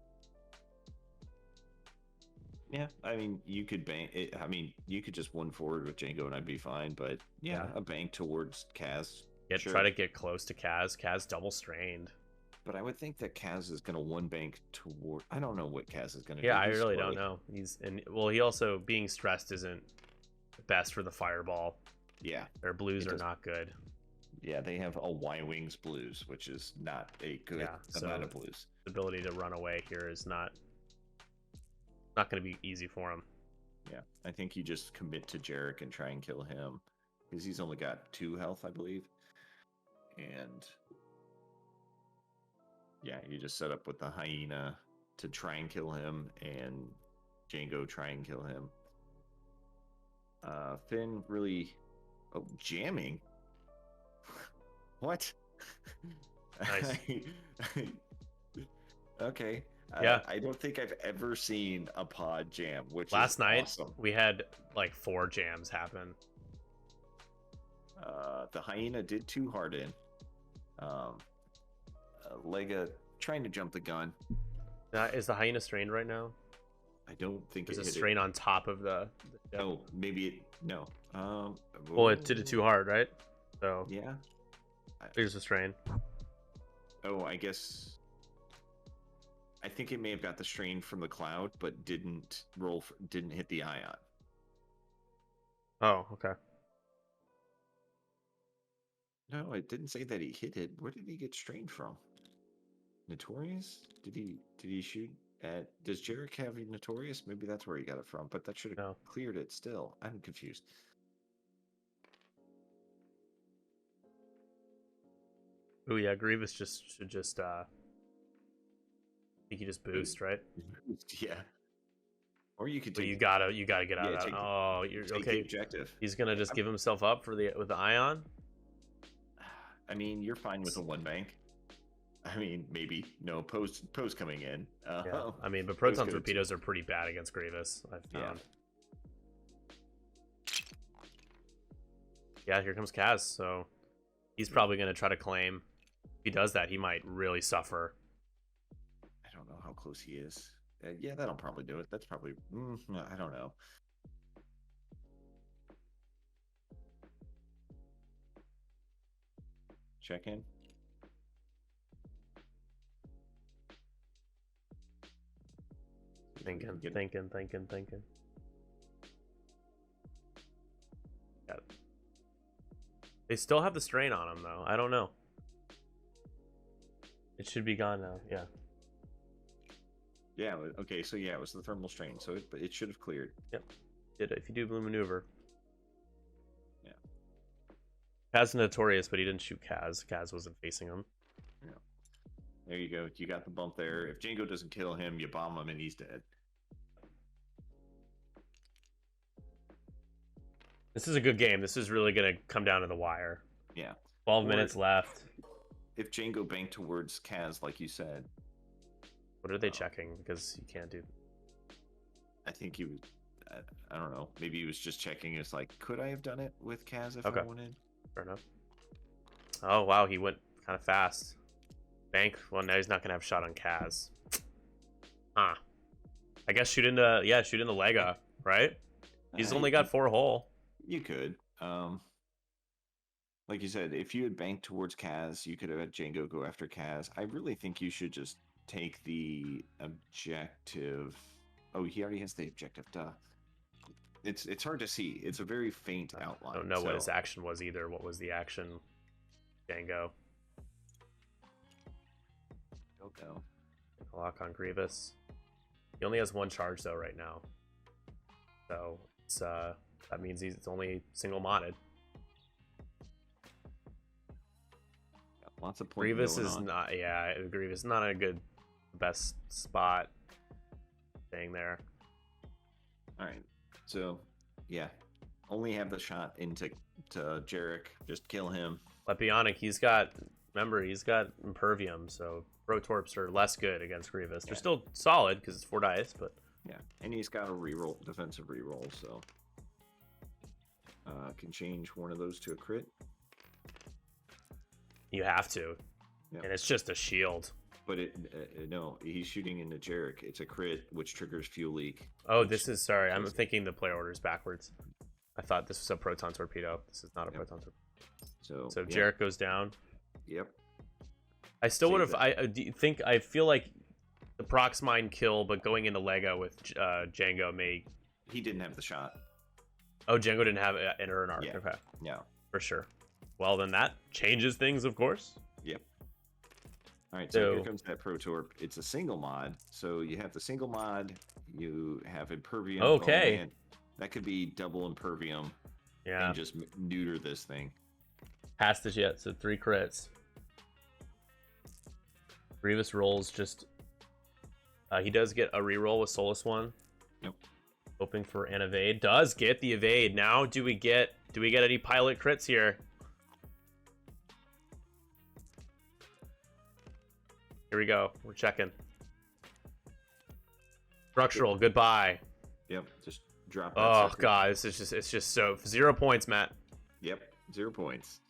[SPEAKER 2] Yeah, I mean, you could bank it. I mean, you could just one forward with Jango and I'd be fine, but yeah. A bank towards Kaz.
[SPEAKER 1] Yeah, sure. Try to get close to Kaz. Kaz double strained.
[SPEAKER 2] But I would think that Kaz is going to one bank toward. I don't know what Kaz is going to do.
[SPEAKER 1] Yeah, I really don't know. He also being stressed isn't the best for the fireball.
[SPEAKER 2] Yeah.
[SPEAKER 1] Their blues are not good.
[SPEAKER 2] Yeah, they have a Y-Wings blues, which is not a good amount of blues.
[SPEAKER 1] The ability to run away here is not going to be easy for him.
[SPEAKER 2] Yeah, I think you just commit to Jarek and try and kill him because he's only got 2 health, I believe. And yeah, you just set up with the hyena to try and kill him, and Jango try and kill him. Finn really jamming. What?
[SPEAKER 1] Nice.
[SPEAKER 2] Okay.
[SPEAKER 1] Yeah.
[SPEAKER 2] I don't think I've ever seen a pod jam, which
[SPEAKER 1] last night
[SPEAKER 2] awesome.
[SPEAKER 1] We had like 4 jams happen.
[SPEAKER 2] The hyena did 2 hard in. Lega trying to jump the gun.
[SPEAKER 1] Is the hyena strained right now?
[SPEAKER 2] I don't think
[SPEAKER 1] it's a strain on top of the
[SPEAKER 2] oh, maybe no.
[SPEAKER 1] Well, it did it too hard, right? So
[SPEAKER 2] yeah,
[SPEAKER 1] there's a strain.
[SPEAKER 2] Oh, I guess. I think it may have got the strain from the cloud, but didn't hit the ion.
[SPEAKER 1] Oh, okay.
[SPEAKER 2] No, it didn't say that he hit it. Where did he get strained from? Notorious? Did he shoot at? Does Jarek have Notorious? Maybe that's where he got it from. But that should have cleared it. Still, I'm confused.
[SPEAKER 1] Oh yeah, Grievous should just he could just boost, right?
[SPEAKER 2] Yeah. Or you could.
[SPEAKER 1] But you gotta get out of that. Oh, you're okay.
[SPEAKER 2] Objective.
[SPEAKER 1] He's gonna just give himself up with the ion.
[SPEAKER 2] I mean, you're fine with a 1 bank. I mean, maybe no post coming in.
[SPEAKER 1] Yeah. I mean, but proton torpedoes are pretty bad against Grievous, I've found. Yeah, here comes Kaz. So he's probably gonna try to claim. If he does that, he might really suffer.
[SPEAKER 2] I don't know how close he is. Yeah, that'll probably do it. That's probably. I don't know. Check in.
[SPEAKER 1] Thinking. Yeah. They still have the strain on them, though. I don't know. It should be gone now. Yeah.
[SPEAKER 2] Yeah. Okay. So yeah, it was the thermal strain. So it should have cleared.
[SPEAKER 1] Yep. Did it? If you do blue maneuver.
[SPEAKER 2] Yeah.
[SPEAKER 1] Kaz is notorious, but he didn't shoot Kaz. Kaz wasn't facing him.
[SPEAKER 2] Yeah. There you go. You got the bump there. If Jango doesn't kill him, you bomb him and he's dead.
[SPEAKER 1] This is a good game. This is really going to come down to the wire.
[SPEAKER 2] Yeah.
[SPEAKER 1] 12 minutes left.
[SPEAKER 2] If Jango banked towards Kaz, like you said.
[SPEAKER 1] What are they checking? Because you can't do...
[SPEAKER 2] I think he was... I don't know. Maybe he was just checking. It's like, could I have done it with Kaz if I went in?
[SPEAKER 1] Fair enough. Oh, wow. He went kind of fast. Bank. Well, now he's not going to have shot on Kaz. Huh. I guess shoot into Lega, right? He's only got 4 hull.
[SPEAKER 2] You could. like you said, if you had banked towards Kaz, you could have had Django go after Kaz. I really think you should just take the objective. Oh, he already has the objective. Duh. It's hard to see. It's a very faint outline.
[SPEAKER 1] I don't know what his action was either. What was the action? Django.
[SPEAKER 2] Don't know.
[SPEAKER 1] Lock on Grievous. He only has one charge though right now. So it's that means it's only single modded.
[SPEAKER 2] Lots of points.
[SPEAKER 1] Grievous is not, yeah, Grievous is not a good, best spot staying there.
[SPEAKER 2] All right, so yeah, only have the shot into Jarek. Just kill him.
[SPEAKER 1] Let Bionic, he's got Impervium, so Protorps are less good against Grievous. They're still solid because it's 4 dice, but
[SPEAKER 2] yeah, and he's got a reroll, defensive reroll, so can change one of those to a crit.
[SPEAKER 1] You have to, and it's just a shield.
[SPEAKER 2] But no, he's shooting into Jarek. It's a crit, which triggers fuel leak.
[SPEAKER 1] Oh, this is sorry. I'm thinking the player order is backwards. I thought this was a proton torpedo. This is not a proton torpedo. So Jarek goes down.
[SPEAKER 2] Yep.
[SPEAKER 1] I still would have. I feel like the Prox Mine kill, but going into Lego with Django may.
[SPEAKER 2] He didn't have the shot.
[SPEAKER 1] Oh, Django didn't have enter an arc.
[SPEAKER 2] Yeah.
[SPEAKER 1] Okay.
[SPEAKER 2] No.
[SPEAKER 1] For sure. Well, then that changes things, of course.
[SPEAKER 2] Yep. All right, so here comes that Protorp. It's a single mod. So you have the single mod. You have Impervium.
[SPEAKER 1] Okay.
[SPEAKER 2] Oh, man. That could be double Impervium.
[SPEAKER 1] Yeah.
[SPEAKER 2] And just neuter this thing.
[SPEAKER 1] Passed this yet, so 3 crits. Grievous rolls just... he does get a reroll with Solus 1.
[SPEAKER 2] Yep.
[SPEAKER 1] Hoping for an evade. Does get the evade. Now, do we get any pilot crits here? Here we go. We're checking. Structural. Goodbye.
[SPEAKER 2] Yep. Just drop that.
[SPEAKER 1] Oh god, it's just so 0 points, Matt.
[SPEAKER 2] Yep. 0 points.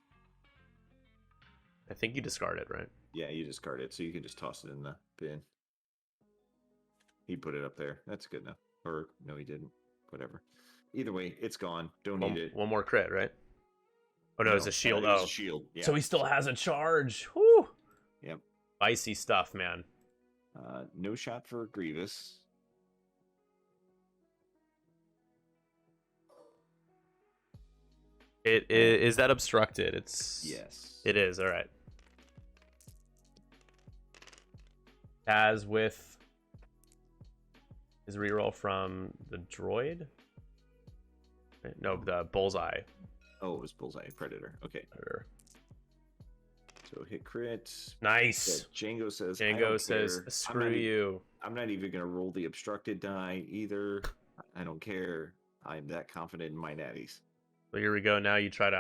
[SPEAKER 1] I think you discard it, right?
[SPEAKER 2] Yeah, you discard it, so you can just toss it in the bin. He put it up there. That's good enough. Or no, he didn't. Whatever. Either way, it's gone. Don't need it.
[SPEAKER 1] One more crit, right? Oh no, it's a shield.
[SPEAKER 2] It's a shield. Yeah.
[SPEAKER 1] So he still has a charge. Whew.
[SPEAKER 2] Yep.
[SPEAKER 1] Icy stuff, man.
[SPEAKER 2] No shot for Grievous.
[SPEAKER 1] Is that obstructed?
[SPEAKER 2] Yes.
[SPEAKER 1] It is. All right. As with his reroll from the droid. No, the bullseye.
[SPEAKER 2] Oh, it was bullseye predator. Okay.
[SPEAKER 1] Predator.
[SPEAKER 2] So hit crit.
[SPEAKER 1] Nice.
[SPEAKER 2] Yeah, Django says.
[SPEAKER 1] Screw you.
[SPEAKER 2] I'm not even gonna roll the obstructed die either. I don't care. I'm that confident in my natties.
[SPEAKER 1] So here we go. Now you try to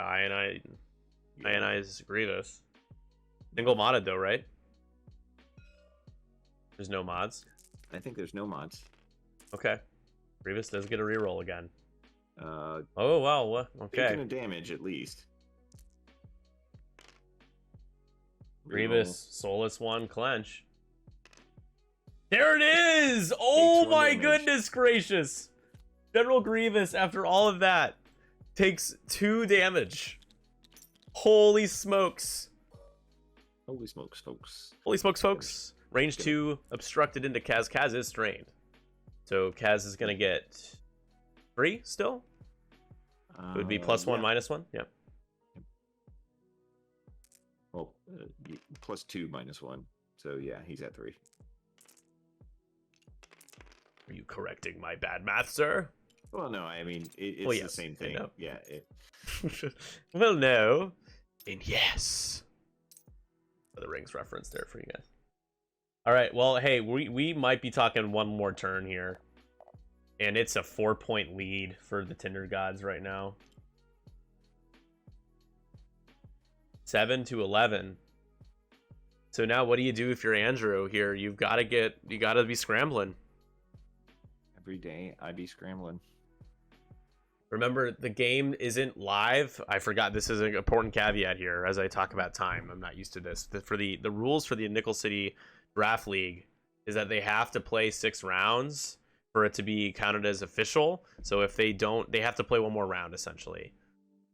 [SPEAKER 1] ionize Grievous. Single modded though, right? There's no mods.
[SPEAKER 2] I think there's no mods.
[SPEAKER 1] Okay. Grievous does get a reroll again.
[SPEAKER 2] Oh
[SPEAKER 1] wow. Okay.
[SPEAKER 2] Taking a damage at least.
[SPEAKER 1] Grievous, Solus 1, clench. There it is! Oh my goodness gracious! General Grievous, after all of that, takes 2 damage. Holy smokes.
[SPEAKER 2] Holy smokes, folks.
[SPEAKER 1] Holy smokes, folks. Range 2, obstructed into Kaz. Kaz is strained. So Kaz is going to get 3 still? It would be +1, -1? Yeah.
[SPEAKER 2] Well, +2, -1. So yeah, he's at 3.
[SPEAKER 1] Are you correcting my bad math, sir?
[SPEAKER 2] Well, no, I mean, it's the same thing. Yeah.
[SPEAKER 1] Well, no. And yes. The Rings reference there for you guys. All right, well, hey, we might be talking one more turn here. And it's a 4-point lead for the Tinder gods right now. 7-11. So now what do you do if you're Andrew here? You gotta be scrambling.
[SPEAKER 2] Every day I be scrambling.
[SPEAKER 1] Remember, the game isn't live. I forgot this is an important caveat here as I talk about time. I'm not used to this. For the rules for the Nickel City Draft League is that they have to play 6 rounds for it to be counted as official. So if they don't, they have to play one more round essentially.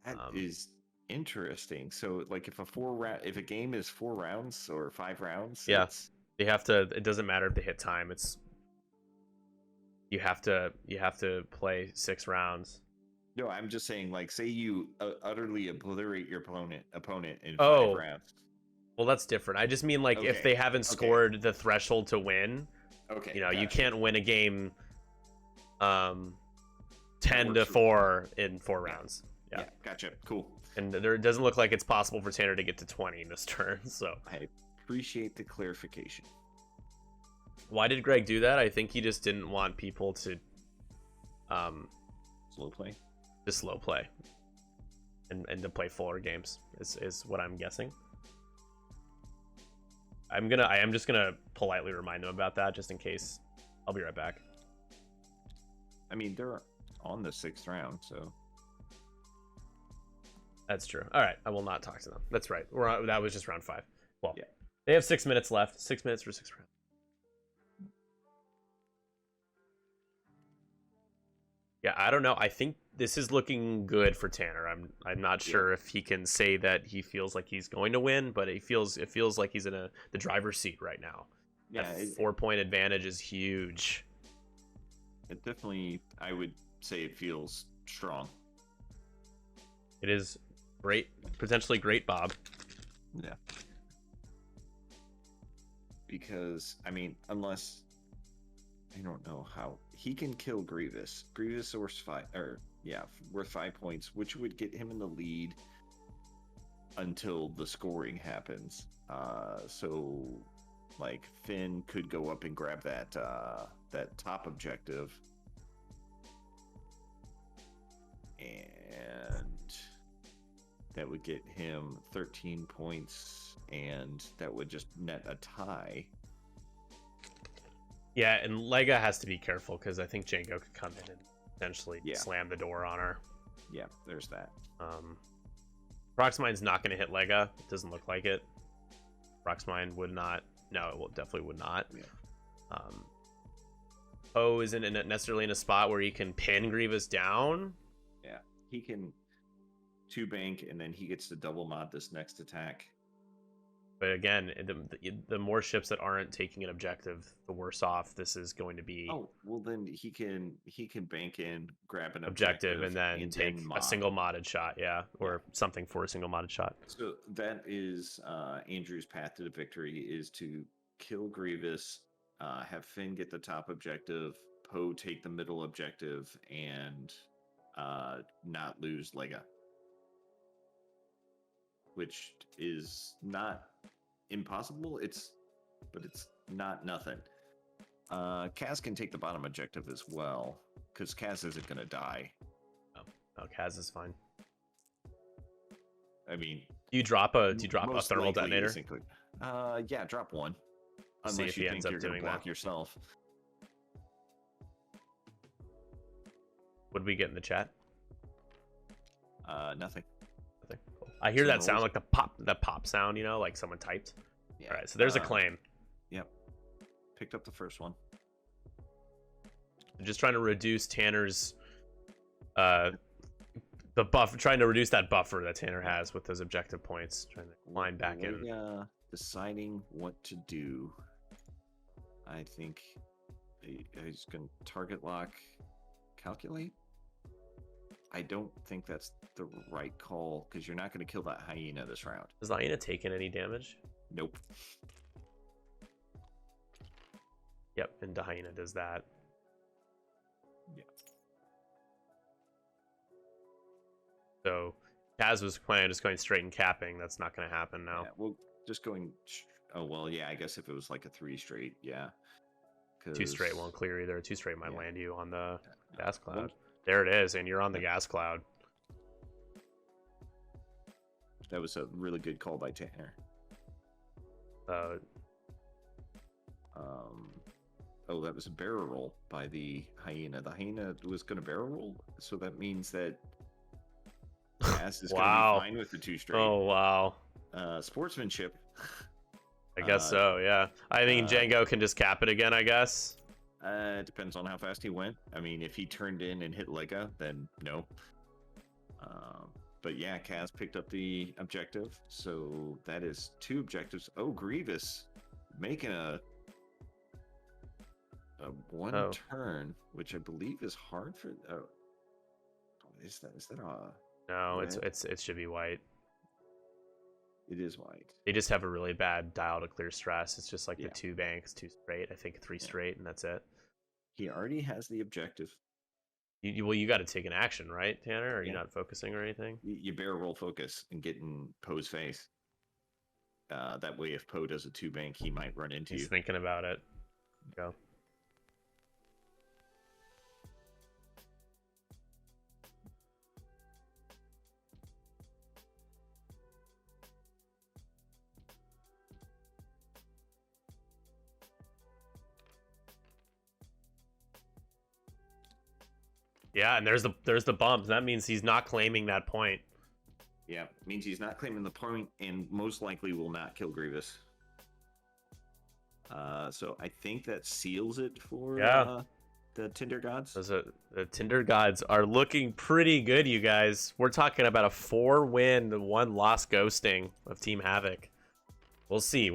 [SPEAKER 2] That is Interesting. So, like, if a game is 4 rounds or 5 rounds,
[SPEAKER 1] Yeah, they have to. It doesn't matter if they hit time. It's you have to play 6 rounds.
[SPEAKER 2] No, I'm just saying, like, say you utterly obliterate your opponent in 5
[SPEAKER 1] Oh.
[SPEAKER 2] rounds.
[SPEAKER 1] Well, that's different. I just mean, like, if
[SPEAKER 2] Okay.
[SPEAKER 1] they haven't scored the threshold to win,
[SPEAKER 2] Okay.
[SPEAKER 1] you know, you
[SPEAKER 2] gotcha.
[SPEAKER 1] can't win a game 10-4 in 4 rounds. Yeah.
[SPEAKER 2] Gotcha. Cool.
[SPEAKER 1] And it doesn't look like it's possible for Tanner to get to 20 in this turn, so.
[SPEAKER 2] I appreciate the clarification.
[SPEAKER 1] Why did Greg do that? I think he just didn't want people to
[SPEAKER 2] Slow play.
[SPEAKER 1] just slow play and to play fuller games is what I'm guessing. I am just gonna politely remind them about that just in case. I'll be right back.
[SPEAKER 2] I mean, they're on the 6th round, so
[SPEAKER 1] That's true. All right, I will not talk to them. That's right. That was just round 5. Well,
[SPEAKER 2] yeah.
[SPEAKER 1] They have 6 minutes left. 6 minutes for 6 rounds. Yeah, I don't know. I think this is looking good for Tanner. I'm not sure if he can say that he feels like he's going to win, but it feels like he's in the driver's seat right now.
[SPEAKER 2] Yeah,
[SPEAKER 1] that 4-point advantage is huge.
[SPEAKER 2] It definitely, I would say, it feels strong.
[SPEAKER 1] It is great, potentially great, Bob.
[SPEAKER 2] Yeah. Because, I mean, unless I don't know how he can kill Grievous. Grievous worth 5 points, which would get him in the lead until the scoring happens. So like Finn could go up and grab that top objective, and that would get him 13 points, and that would just net a tie.
[SPEAKER 1] Yeah, and Lega has to be careful because I think Django could come in and potentially slam the door on her.
[SPEAKER 2] Yeah, there's that.
[SPEAKER 1] Proxmine's not going to hit Lega. It doesn't look like it. Proxmine would not. No, it definitely would not.
[SPEAKER 2] Yeah.
[SPEAKER 1] Poe isn't necessarily in a spot where he can pin Grievous down.
[SPEAKER 2] Yeah, he can 2-bank, and then he gets to double mod this next attack.
[SPEAKER 1] But again, the more ships that aren't taking an objective, the worse off this is going to be.
[SPEAKER 2] Oh, well then he can bank in, grab an
[SPEAKER 1] objective and then take a single modded shot, or something for a single modded shot.
[SPEAKER 2] So that is Andrew's path to the victory, is to kill Grievous, have Finn get the top objective, Poe take the middle objective, and not lose Lega. Which is not impossible, but it's not nothing. Kaz can take the bottom objective as well, because Kaz isn't going to die.
[SPEAKER 1] Oh, Kaz is fine.
[SPEAKER 2] I mean,
[SPEAKER 1] do you drop a thermal detonator?
[SPEAKER 2] Yeah, drop one.
[SPEAKER 1] Unless you think you're going to block
[SPEAKER 2] yourself.
[SPEAKER 1] What did we get in the chat?
[SPEAKER 2] Nothing.
[SPEAKER 1] Cool. I hear that sound, like the pop sound, like someone typed. Yeah. All right, so there's a claim.
[SPEAKER 2] Yep. Picked up the first one.
[SPEAKER 1] I'm just trying to reduce Tanner's the buff, trying to reduce that buffer that Tanner has with those objective points, trying to climb back in.
[SPEAKER 2] Deciding what to do. I think he's going to target lock, calculate. I don't think that's the right call, because you're not going to kill that hyena this round.
[SPEAKER 1] Has the hyena taken any damage?
[SPEAKER 2] Nope.
[SPEAKER 1] Yep, and the hyena does that.
[SPEAKER 2] Yeah.
[SPEAKER 1] So Kaz was planning on just going straight and capping. That's not going to happen now.
[SPEAKER 2] Yeah, well, just going. Oh well, yeah. I guess if it was like a 3 straight, yeah.
[SPEAKER 1] 2 straight won't clear either. 2 straight might land you on the gas cloud. There it is, and you're on the gas cloud.
[SPEAKER 2] That was a really good call by Tanner. Oh, that was a barrel roll by the hyena. The hyena was going to barrel roll, so that means that Cass is going to be fine with the 2 straight.
[SPEAKER 1] Oh, wow.
[SPEAKER 2] Sportsmanship.
[SPEAKER 1] I guess so, yeah. I think Django can just cap it again, I guess.
[SPEAKER 2] It depends on how fast he went. I mean, if he turned in and hit Lega, then no. But yeah, Kaz picked up the objective, so that is 2 objectives. Oh, Grievous making a one turn, which I believe is hard for. Oh, is that a?
[SPEAKER 1] No,
[SPEAKER 2] red?
[SPEAKER 1] it should be white.
[SPEAKER 2] It is white.
[SPEAKER 1] They just have a really bad dial to clear stress. It's just like
[SPEAKER 2] Yeah.
[SPEAKER 1] the 2 banks, 2 straight. I think 3 straight, and that's it.
[SPEAKER 2] He already has the objective.
[SPEAKER 1] You got to take an action, right, Tanner? Are you
[SPEAKER 2] Yeah.
[SPEAKER 1] not focusing or anything?
[SPEAKER 2] You barrel roll focus and get in Poe's face. That way, if Poe does a 2 bank, he might run into
[SPEAKER 1] He's
[SPEAKER 2] you.
[SPEAKER 1] thinking about it. Go. Yeah, and there's the bump. That means he's not claiming that point.
[SPEAKER 2] Yeah, means he's not claiming the point, and most likely will not kill Grievous. So I think that seals it for the Tinder gods.
[SPEAKER 1] The Tinder gods are looking pretty good, you guys. We're talking about a 4-win, 1 loss ghosting of Team Havoc. We'll see.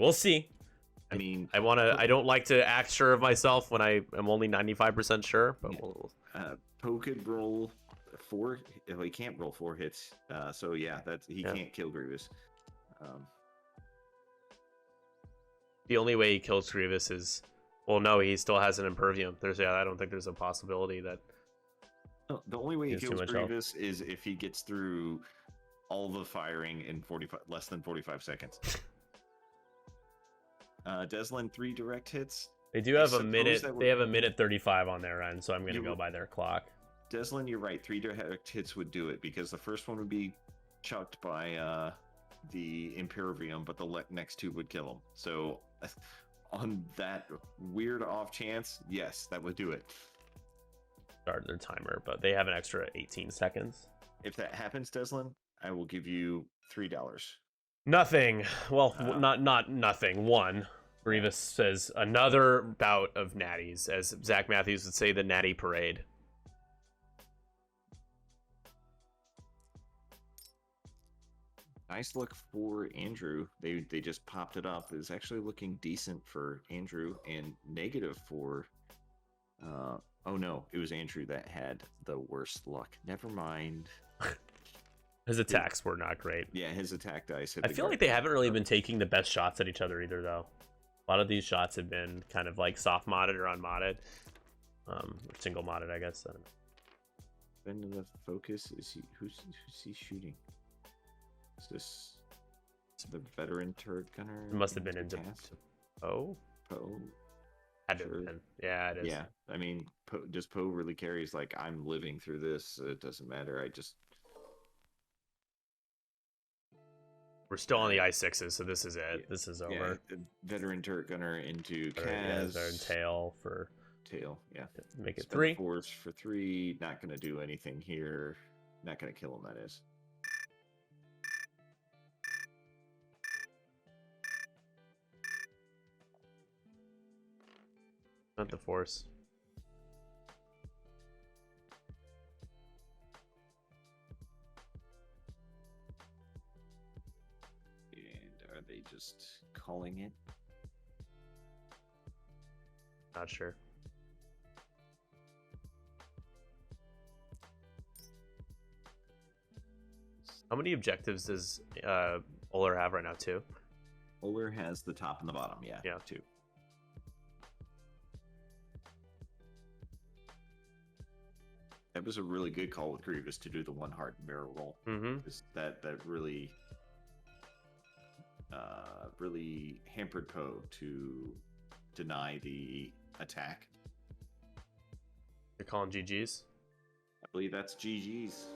[SPEAKER 2] I mean,
[SPEAKER 1] I don't like to act sure of myself when I am only 95% sure, but
[SPEAKER 2] Poe could roll 4. Well, he can't roll 4 hits. So yeah, he can't kill Grievous.
[SPEAKER 1] The only way he kills Grievous is, well, no, he still has an Impervium. I don't think there's a possibility that.
[SPEAKER 2] No, the only way he
[SPEAKER 1] has too
[SPEAKER 2] kills
[SPEAKER 1] much health.
[SPEAKER 2] Grievous is if he gets through all the firing in less than 45 seconds. Deslin 3 direct hits.
[SPEAKER 1] They do have a minute. They have a minute 35 on their end, so I'm gonna go by their clock.
[SPEAKER 2] Deslin, you're right. 3 direct hits would do it because the first one would be chucked by the Imperium, but the next 2 would kill him. So on that weird off chance, yes, that would do it.
[SPEAKER 1] Start their timer, but they have an extra 18 seconds.
[SPEAKER 2] If that happens, Deslin, I will give you $3.
[SPEAKER 1] Nothing. Well, not nothing. 1. Grievous says another bout of natties, as Zach Matthews would say, the natty parade.
[SPEAKER 2] Nice look for Andrew. They just popped it up. It's actually looking decent for Andrew, and negative for. Oh no, it was Andrew that had the worst luck. Never mind.
[SPEAKER 1] His attacks were not great.
[SPEAKER 2] Yeah, his attack dice.
[SPEAKER 1] I feel like they haven't really been taking the best shots at each other either, though. A lot of these shots have been kind of like soft modded or unmodded, or single modded, I guess. I don't know.
[SPEAKER 2] Bend in the focus. Is he? Who's he shooting? Is this the veteran turret gunner?
[SPEAKER 1] It must have been into Poe.
[SPEAKER 2] Poe.
[SPEAKER 1] Had to have been. Yeah, it is.
[SPEAKER 2] Yeah, I mean, does Poe really carries like I'm living through this? It doesn't matter.
[SPEAKER 1] We're still on the I6s, so this is it. Yeah, this is over.
[SPEAKER 2] Yeah, veteran turret gunner into Kaz.
[SPEAKER 1] Veteran tail for
[SPEAKER 2] tail. Yeah,
[SPEAKER 1] make it 3.
[SPEAKER 2] Force for 3. Not gonna do anything here. Not gonna kill him. That is.
[SPEAKER 1] Not the force.
[SPEAKER 2] And are they just calling it?
[SPEAKER 1] Not sure. How many objectives does Oehler have right now? 2?
[SPEAKER 2] Oehler has the top and the bottom. Yeah. 2. That was a really good call with Grievous to do the 1 heart barrel roll.
[SPEAKER 1] Mm-hmm.
[SPEAKER 2] That really really hampered Poe to deny the attack.
[SPEAKER 1] You're calling GG's?
[SPEAKER 2] I believe that's GG's.